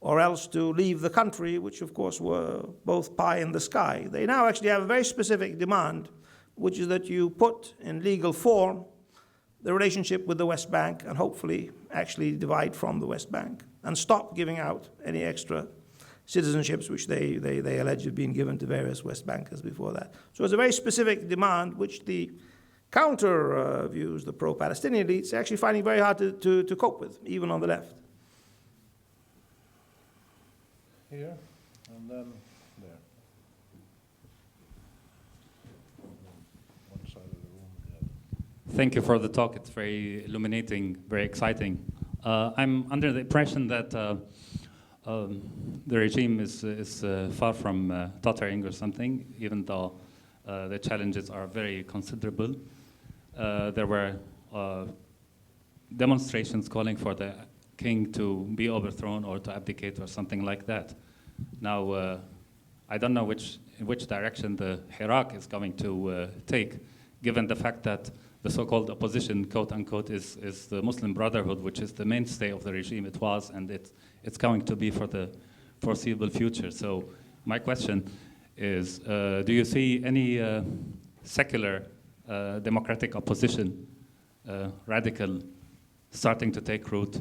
or else to leave the country, which of course were both pie in the sky. They now actually have a very specific demand, which is that you put in legal form the relationship with the West Bank and hopefully actually divide from the West Bank and stop giving out any extra citizenships which they allege have been given to various West Bankers before that. So it's a very specific demand which the counter views, the pro-Palestinian elites, are actually finding very hard to cope with, even on the left. Here, and then there. One side of the room, the other. Thank you for the talk. It's very illuminating, very exciting. I'm under the impression that The regime is far from tottering or something, even though the challenges are very considerable. There were demonstrations calling for the king to be overthrown or to abdicate or something like that. Now, I don't know in which direction the Hirak is going to take, given the fact that the so-called opposition, quote unquote, is the Muslim Brotherhood, which is the mainstay of the regime. It was, and it's going to be for the foreseeable future. So my question is, do you see any secular democratic opposition, radical, starting to take root,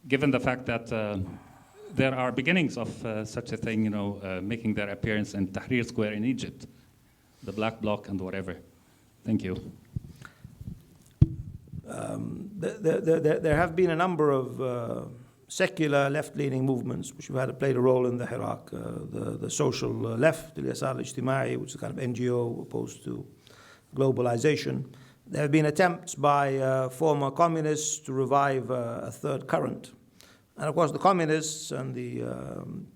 given the fact that there are beginnings of such a thing, making their appearance in Tahrir Square in Egypt, the Black Bloc and whatever? Thank you. There have been a number of secular left-leaning movements which have played a role in the Iraq. The social left, the Yasar al-Ijtimai, which is a kind of NGO opposed to globalization. There have been attempts by former communists to revive a third current. And of course the communists and the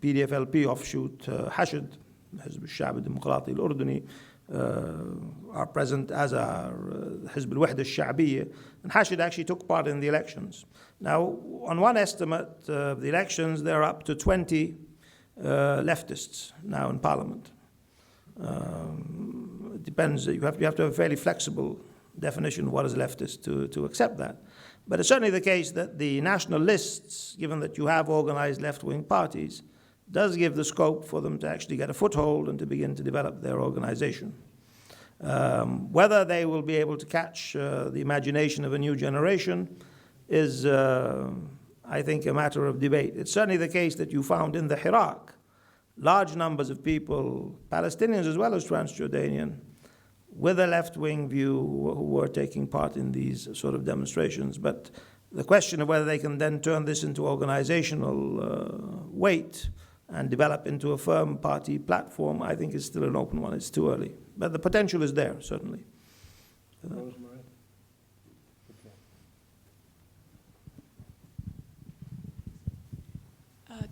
PDFLP offshoot Hashd, Hizb al-Sha'b al-Demokrati al-Urduni, are present, as are Hizb al-Wahda al-Sha'biyya, and Hashd actually took part in the elections. Now, on one estimate of the elections, there are up to 20 leftists now in parliament. It depends, you have to have a fairly flexible definition of what is leftist to accept that. But it's certainly the case that the national lists, given that you have organized left-wing parties, does give the scope for them to actually get a foothold and to begin to develop their organization. Whether they will be able to catch the imagination of a new generation is, I think, a matter of debate. It's certainly the case that you found in the Iraq large numbers of people, Palestinians as well as Transjordanian, with a left-wing view who were taking part in these sort of demonstrations. But the question of whether they can then turn this into organizational weight and develop into a firm party platform, I think is still an open one. It's too early. But the potential is there, certainly.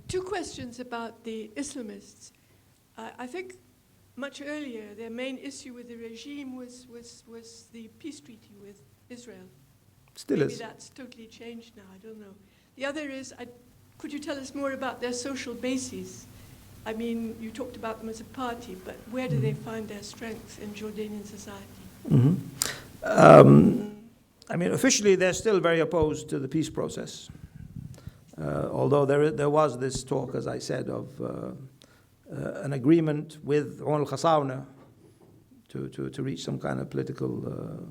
Two questions about the Islamists. I think much earlier their main issue with the regime was the peace treaty with Israel. Still Maybe is. that's totally changed now, I don't know. The other is, could you tell us more about their social bases? I mean, you talked about them as a party, but where do they find their strength in Jordanian society? I mean, officially they're still very opposed to the peace process. Although there was this talk, as I said, of an agreement with al-Khasawna to reach some kind of political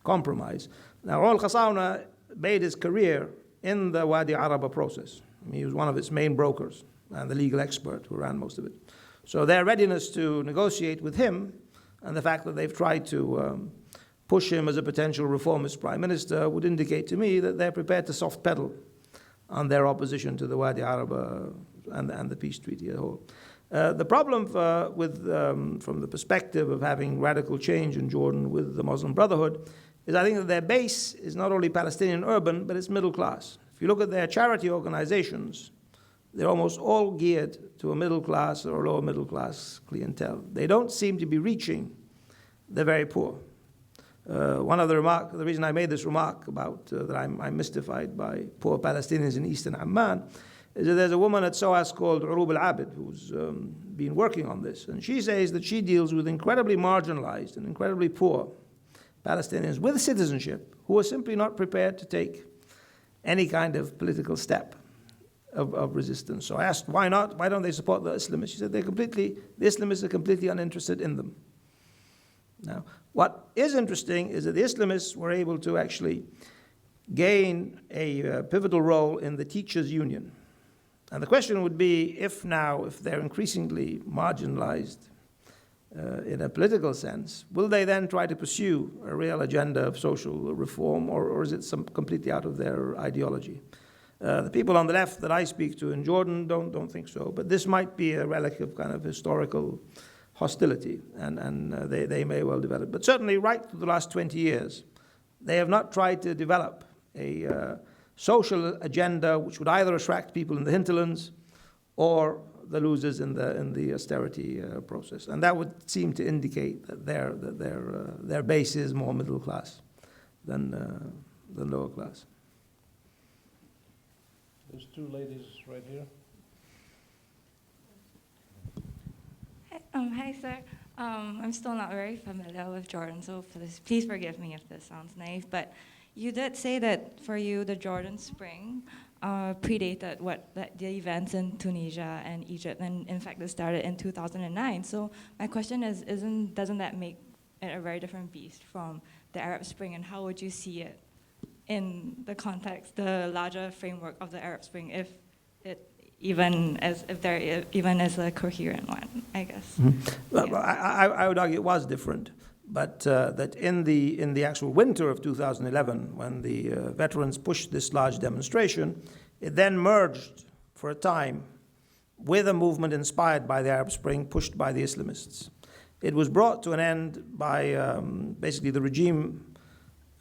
compromise. Now, al-Khasawna made his career in the Wadi Araba process. I mean, he was one of its main brokers and the legal expert who ran most of it. So their readiness to negotiate with him and the fact that they've tried to push him as a potential reformist prime minister would indicate to me that they're prepared to soft pedal on their opposition to the Wadi Araba and the peace treaty as a whole. The problem from the perspective of having radical change in Jordan with the Muslim Brotherhood is I think that their base is not only Palestinian urban, but it's middle class. If you look at their charity organizations, they're almost all geared to a middle class or lower middle class clientele. They don't seem to be reaching the very poor. The reason I made this remark about that I'm mystified by poor Palestinians in eastern Amman is that there's a woman at SOAS called Urub al-Abid who's been working on this. And she says that she deals with incredibly marginalized and incredibly poor Palestinians with citizenship who are simply not prepared to take any kind of political step of resistance. So I asked, why not? Why don't they support the Islamists? She said the Islamists are completely uninterested in them. Now, what is interesting is that the Islamists were able to actually gain a pivotal role in the teachers' union. And the question would be, if they're increasingly marginalized in a political sense, will they then try to pursue a real agenda of social reform, or is it completely out of their ideology? The people on the left that I speak to in Jordan don't think so, but this might be a relic of kind of historical hostility, and they may well develop. But certainly right through the last 20 years, they have not tried to develop a social agenda which would either attract people in the hinterlands or the losers in the austerity process. And that would seem to indicate that their base is more middle class than lower class. There's two ladies right here. Hi, sir. I'm still not very familiar with Jordan, so please forgive me if this sounds naive, but you did say that for you, the Jordan Spring predated the events in Tunisia and Egypt, and in fact, it started in 2009. So my question is, doesn't that make it a very different beast from the Arab Spring, and how would you see it in the context, the larger framework of the Arab Spring, if there even is a coherent one, I guess? Mm-hmm. Well, I would argue it was different, but that in the actual winter of 2011, when the veterans pushed this large demonstration, it then merged for a time with a movement inspired by the Arab Spring, pushed by the Islamists. It was brought to an end by basically the regime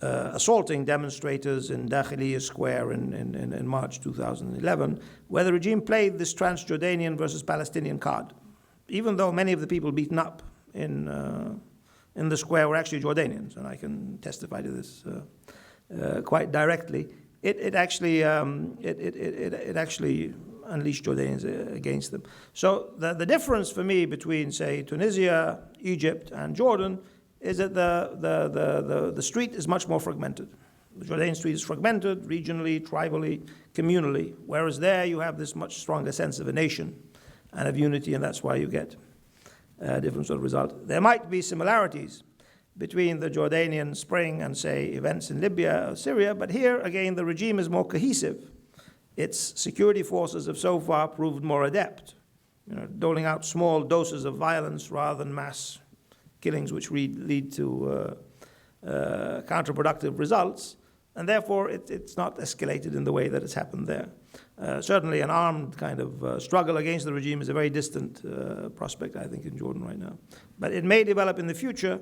assaulting demonstrators in Dakhiliya Square in March 2011, where the regime played this Transjordanian versus Palestinian card. Even though many of the people beaten up in the square were actually Jordanians, and I can testify to this quite directly, it actually unleashed Jordanians against them. So the difference for me between, say, Tunisia, Egypt, and Jordan is that the street is much more fragmented. The Jordanian street is fragmented regionally, tribally, communally, whereas there you have this much stronger sense of a nation and of unity, and that's why you get a different sort of result. There might be similarities between the Jordanian Spring and, say, events in Libya or Syria, but here, again, the regime is more cohesive. Its security forces have so far proved more adept, doling out small doses of violence rather than mass killings, which lead to counterproductive results, and therefore it's not escalated in the way that it's happened there. Certainly an armed kind of struggle against the regime is a very distant prospect, I think, in Jordan right now. But it may develop in the future,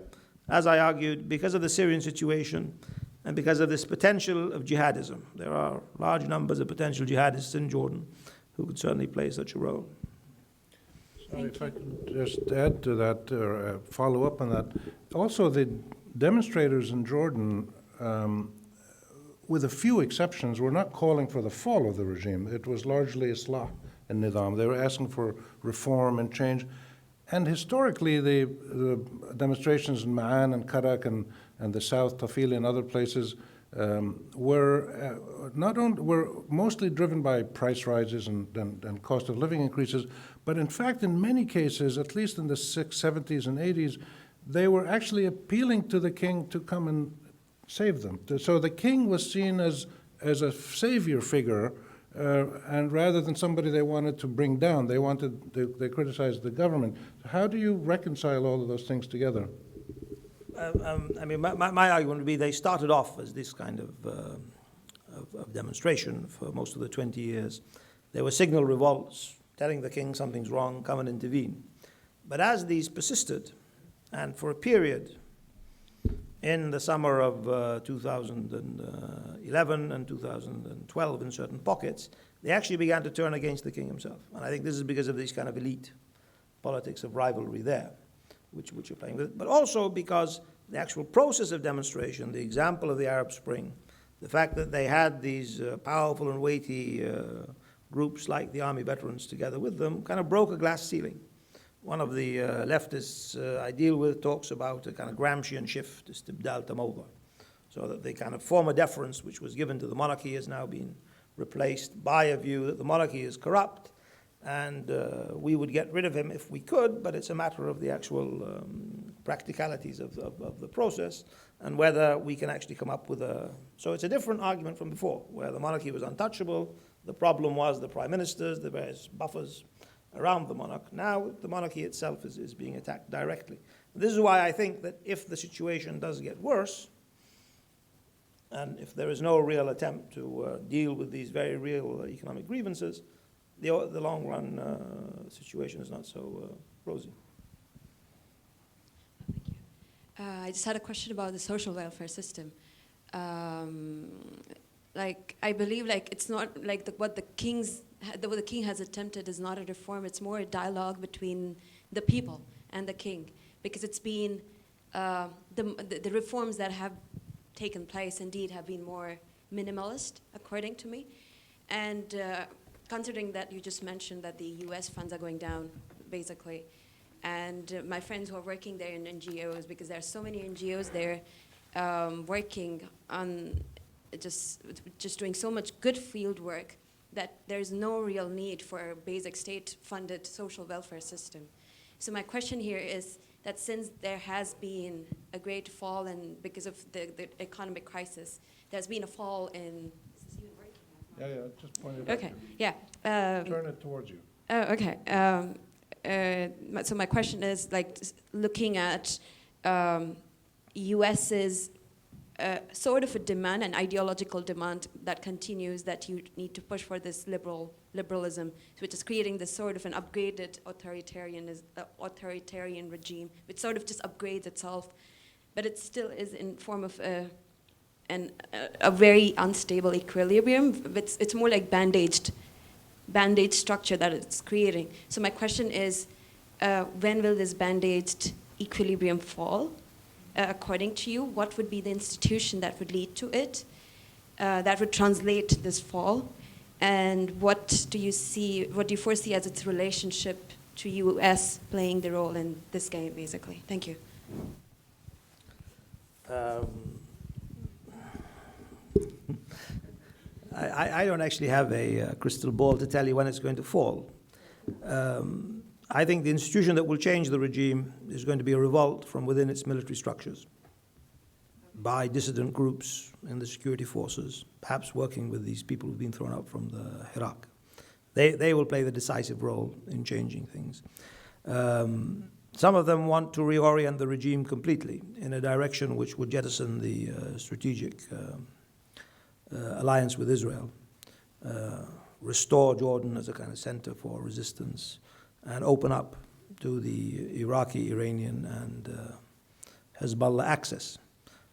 as I argued, because of the Syrian situation and because of this potential of jihadism. There are large numbers of potential jihadists in Jordan who could certainly play such a role. Sorry, if I could just add to that, or follow up on that. Also, the demonstrators in Jordan, with a few exceptions, were not calling for the fall of the regime. It was largely Islah and Nizam. They were asking for reform and change. And historically, the demonstrations in Ma'an and Karak and the South, Tafili and other places were mostly driven by price rises and cost of living increases. But in fact, in many cases, at least in the 70s and 80s, they were actually appealing to the king to come and save them. So the king was seen as a savior figure, and rather than somebody they wanted to bring down, they criticized the government. How do you reconcile all of those things together? I mean, my argument would be they started off as this kind of demonstration for most of the 20 years. There were signal revolts telling the king something's wrong, come and intervene. But as these persisted, and for a period in the summer of 2011 and 2012 in certain pockets, they actually began to turn against the king himself. And I think this is because of these kind of elite politics of rivalry there, which you're playing with, but also because the actual process of demonstration, the example of the Arab Spring, the fact that they had these powerful and weighty groups like the army veterans together with them, kind of broke a glass ceiling. One of the leftists I deal with talks about a kind of Gramscian shift, istibdal tamawda, so that the kind of former deference which was given to the monarchy has now been replaced by a view that the monarchy is corrupt, and we would get rid of him if we could, but it's a matter of the actual practicalities of the process and whether we can actually come up with a... So it's a different argument from before, where the monarchy was untouchable. The problem was the prime ministers, the various buffers around the monarch. Now the monarchy itself is being attacked directly. This is why I think that if the situation does get worse, and if there is no real attempt to deal with these very real economic grievances, the long-run situation is not so rosy. Thank you. I just had a question about the social welfare system. I believe it's not like what the kings the king has attempted is not a reform, it's more a dialogue between the people and the king, because it's been, the reforms that have taken place indeed have been more minimalist, according to me. And considering that you just mentioned that the US funds are going down, basically, and my friends who are working there in NGOs, because there are so many NGOs there working on just doing so much good field work that there's no real need for a basic state-funded social welfare system. So my question here is that since there has been a great fall, and because of the economic crisis, there's been a fall in... Is this even working? Yeah, just point it Okay, yeah. Turn it towards you. Oh, okay. So my question is, like, looking at US's sort of a demand, an ideological demand that continues, that you need to push for this liberalism, which is creating this sort of an upgraded authoritarian regime, which sort of just upgrades itself, but it still is in form of a very unstable equilibrium. It's more like band-aid structure that it's creating. So my question is, when will this band-aid equilibrium fall? According to you, what would be the institution that would lead to it, that would translate this fall? And what do you foresee as its relationship to US playing the role in this game, basically? Thank you. I don't actually have a crystal ball to tell you when it's going to fall. I think the institution that will change the regime is going to be a revolt from within its military structures by dissident groups in the security forces, perhaps working with these people who've been thrown out from the Iraq. They will play the decisive role in changing things. Some of them want to reorient the regime completely in a direction which would jettison the strategic alliance with Israel, restore Jordan as a kind of center for resistance, and open up to the Iraqi, Iranian, and Hezbollah access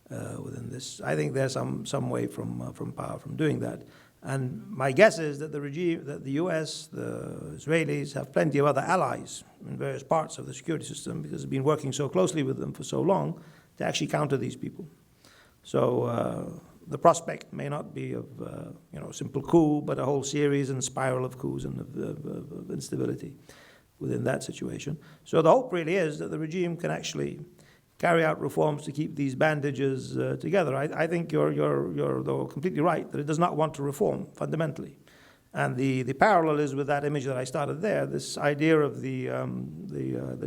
within this. I think there's some way from power from doing that. And my guess is that the regime, that the US, the Israelis have plenty of other allies in various parts of the security system, because they've been working so closely with them for so long to actually counter these people. So the prospect may not be of a simple coup, but a whole series and spiral of coups and of instability within that situation. So the hope really is that the regime can actually carry out reforms to keep these bandages together. I think you're though completely right that it does not want to reform fundamentally. And the parallel is with that image that I started there, this idea of the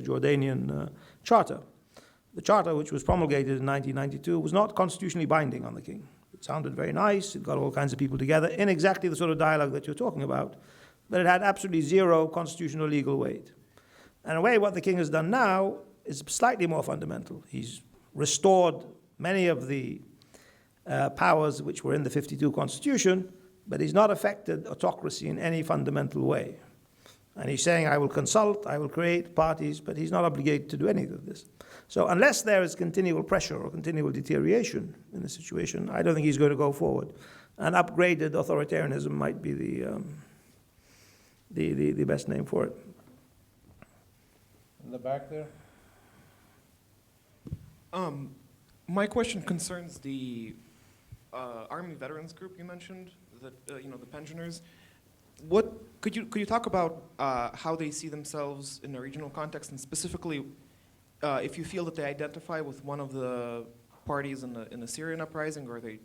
Jordanian charter. The charter, which was promulgated in 1992, was not constitutionally binding on the king. It sounded very nice, it got all kinds of people together in exactly the sort of dialogue that you're talking about, but it had absolutely zero constitutional legal weight. And in a way, what the king has done now is slightly more fundamental. He's restored many of the powers which were in the 52 Constitution, but he's not affected autocracy in any fundamental way. And he's saying, I will consult, I will create parties, but he's not obligated to do any of this. So unless there is continual pressure or continual deterioration in the situation, I don't think he's going to go forward. And upgraded authoritarianism might be the best name for it. In the back there. My question concerns the Army veterans group you mentioned, the pensioners. What could you talk about how they see themselves in a regional context, and specifically if you feel that they identify with one of the parties in the Syrian uprising, or they,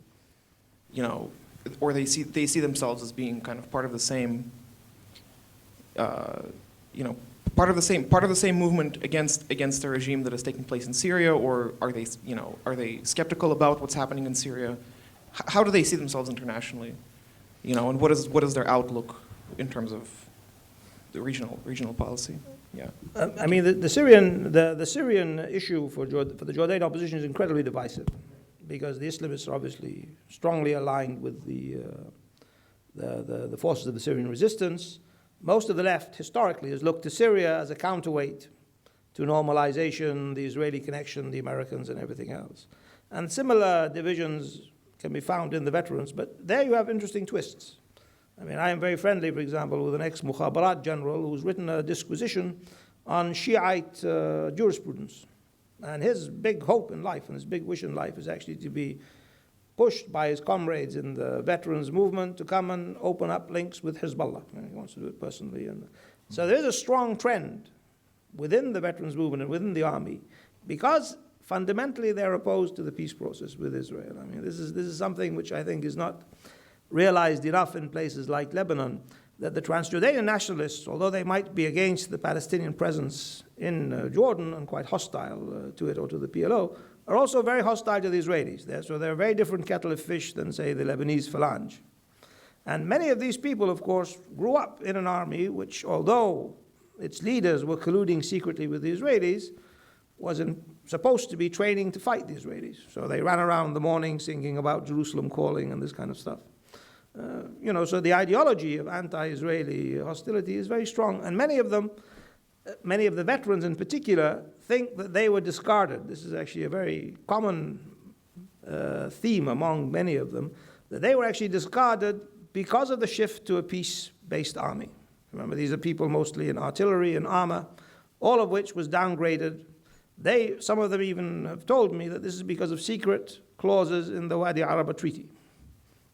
or they see themselves as being kind of part of the same, part of the same movement against the regime that is taking place in Syria, or are they skeptical about what's happening in Syria? How do they see themselves internationally? And what is their outlook in terms of the regional policy? Yeah. I mean, the Syrian issue for the Jordanian opposition is incredibly divisive, because the Islamists are obviously strongly aligned with the forces of the Syrian resistance. Most of the left, historically, has looked to Syria as a counterweight to normalization, the Israeli connection, the Americans, and everything else. And similar divisions can be found in the veterans, but there you have interesting twists. I mean, I am very friendly, for example, with an ex-Mukhabarat general who's written a disquisition on Shiite jurisprudence. And his big hope in life and his big wish in life is actually to be pushed by his comrades in the veterans movement to come and open up links with Hezbollah. And he wants to do it personally. And so there is a strong trend within the veterans movement and within the army, because fundamentally they're opposed to the peace process with Israel. I mean, this is something which I think is not realized enough in places like Lebanon, that the Transjordanian nationalists, although they might be against the Palestinian presence in Jordan and quite hostile to it or to the PLO, are also very hostile to the Israelis. So they're a very different kettle of fish than, say, the Lebanese Phalange. And many of these people, of course, grew up in an army which, although its leaders were colluding secretly with the Israelis, wasn't supposed to be training to fight the Israelis. So they ran around in the morning singing about Jerusalem calling and this kind of stuff. So the ideology of anti-Israeli hostility is very strong. And many of them, many of the veterans in particular, think that they were discarded. This is actually a very common theme among many of them, that they were actually discarded because of the shift to a peace-based army. Remember, these are people mostly in artillery and armor, all of which was downgraded. Some of them even have told me that this is because of secret clauses in the Wadi Araba Treaty.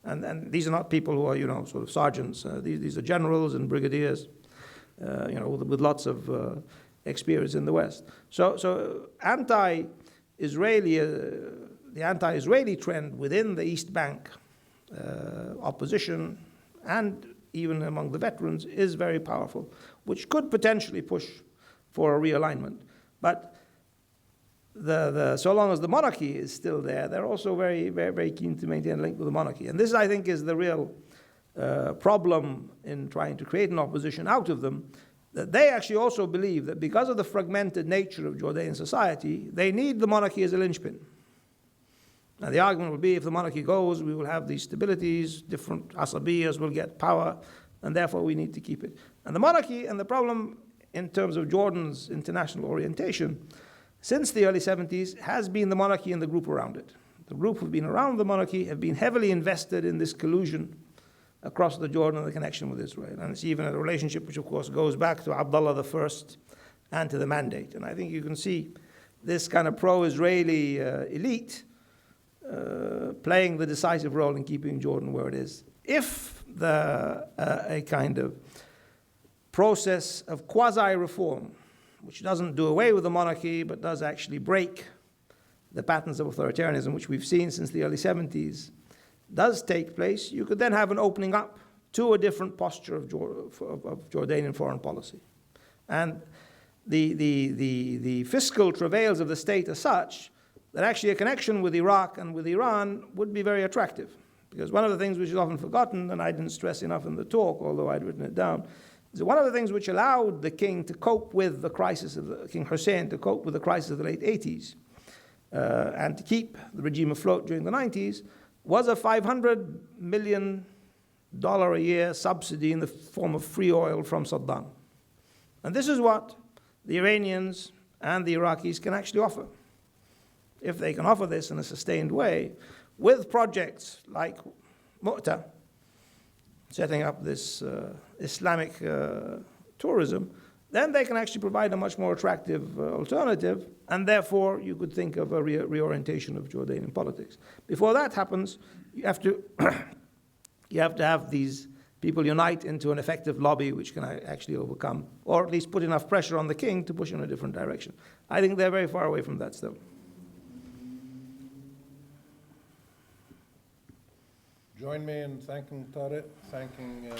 And these are not people who are, sort of sergeants. These are generals and brigadiers, with lots of experience in the West. So anti-Israeli, the anti-Israeli trend within the East Bank opposition and even among the veterans is very powerful, which could potentially push for a realignment. But so long as the monarchy is still there, they're also very, very, very keen to maintain a link with the monarchy. And this, I think, is the real problem in trying to create an opposition out of them, that they actually also believe that because of the fragmented nature of Jordanian society, they need the monarchy as a linchpin. Now, the argument will be, if the monarchy goes, we will have these stabilities, different asabiyas will get power, and therefore we need to keep it. And the monarchy, and the problem in terms of Jordan's international orientation, since the early 70s, has been the monarchy and the group around it. The group who've been around the monarchy have been heavily invested in this collusion across the Jordan and the connection with Israel. And it's even a relationship which, of course, goes back to Abdullah I and to the Mandate. And I think you can see this kind of pro-Israeli elite playing the decisive role in keeping Jordan where it is. If a kind of process of quasi-reform, which doesn't do away with the monarchy, but does actually break the patterns of authoritarianism, which we've seen since the early 70s, does take place, you could then have an opening up to a different posture of Jordanian foreign policy. And the fiscal travails of the state are such that actually a connection with Iraq and with Iran would be very attractive. Because one of the things which is often forgotten, and I didn't stress enough in the talk, although I'd written it down, is that one of the things which allowed the king to cope with the crisis of King Hussein to cope with the crisis of the late 80s and to keep the regime afloat during the 90s was a $500 million a year subsidy in the form of free oil from Saddam. And this is what the Iranians and the Iraqis can actually offer. If they can offer this in a sustained way, with projects like Mu'ta, setting up this Islamic tourism, then they can actually provide a much more attractive alternative, and therefore you could think of a reorientation of Jordanian politics. Before that happens, you have to have these people unite into an effective lobby which can actually overcome, or at least put enough pressure on the king to push in a different direction. I think they're very far away from that still. Join me in thanking Tariq, thanking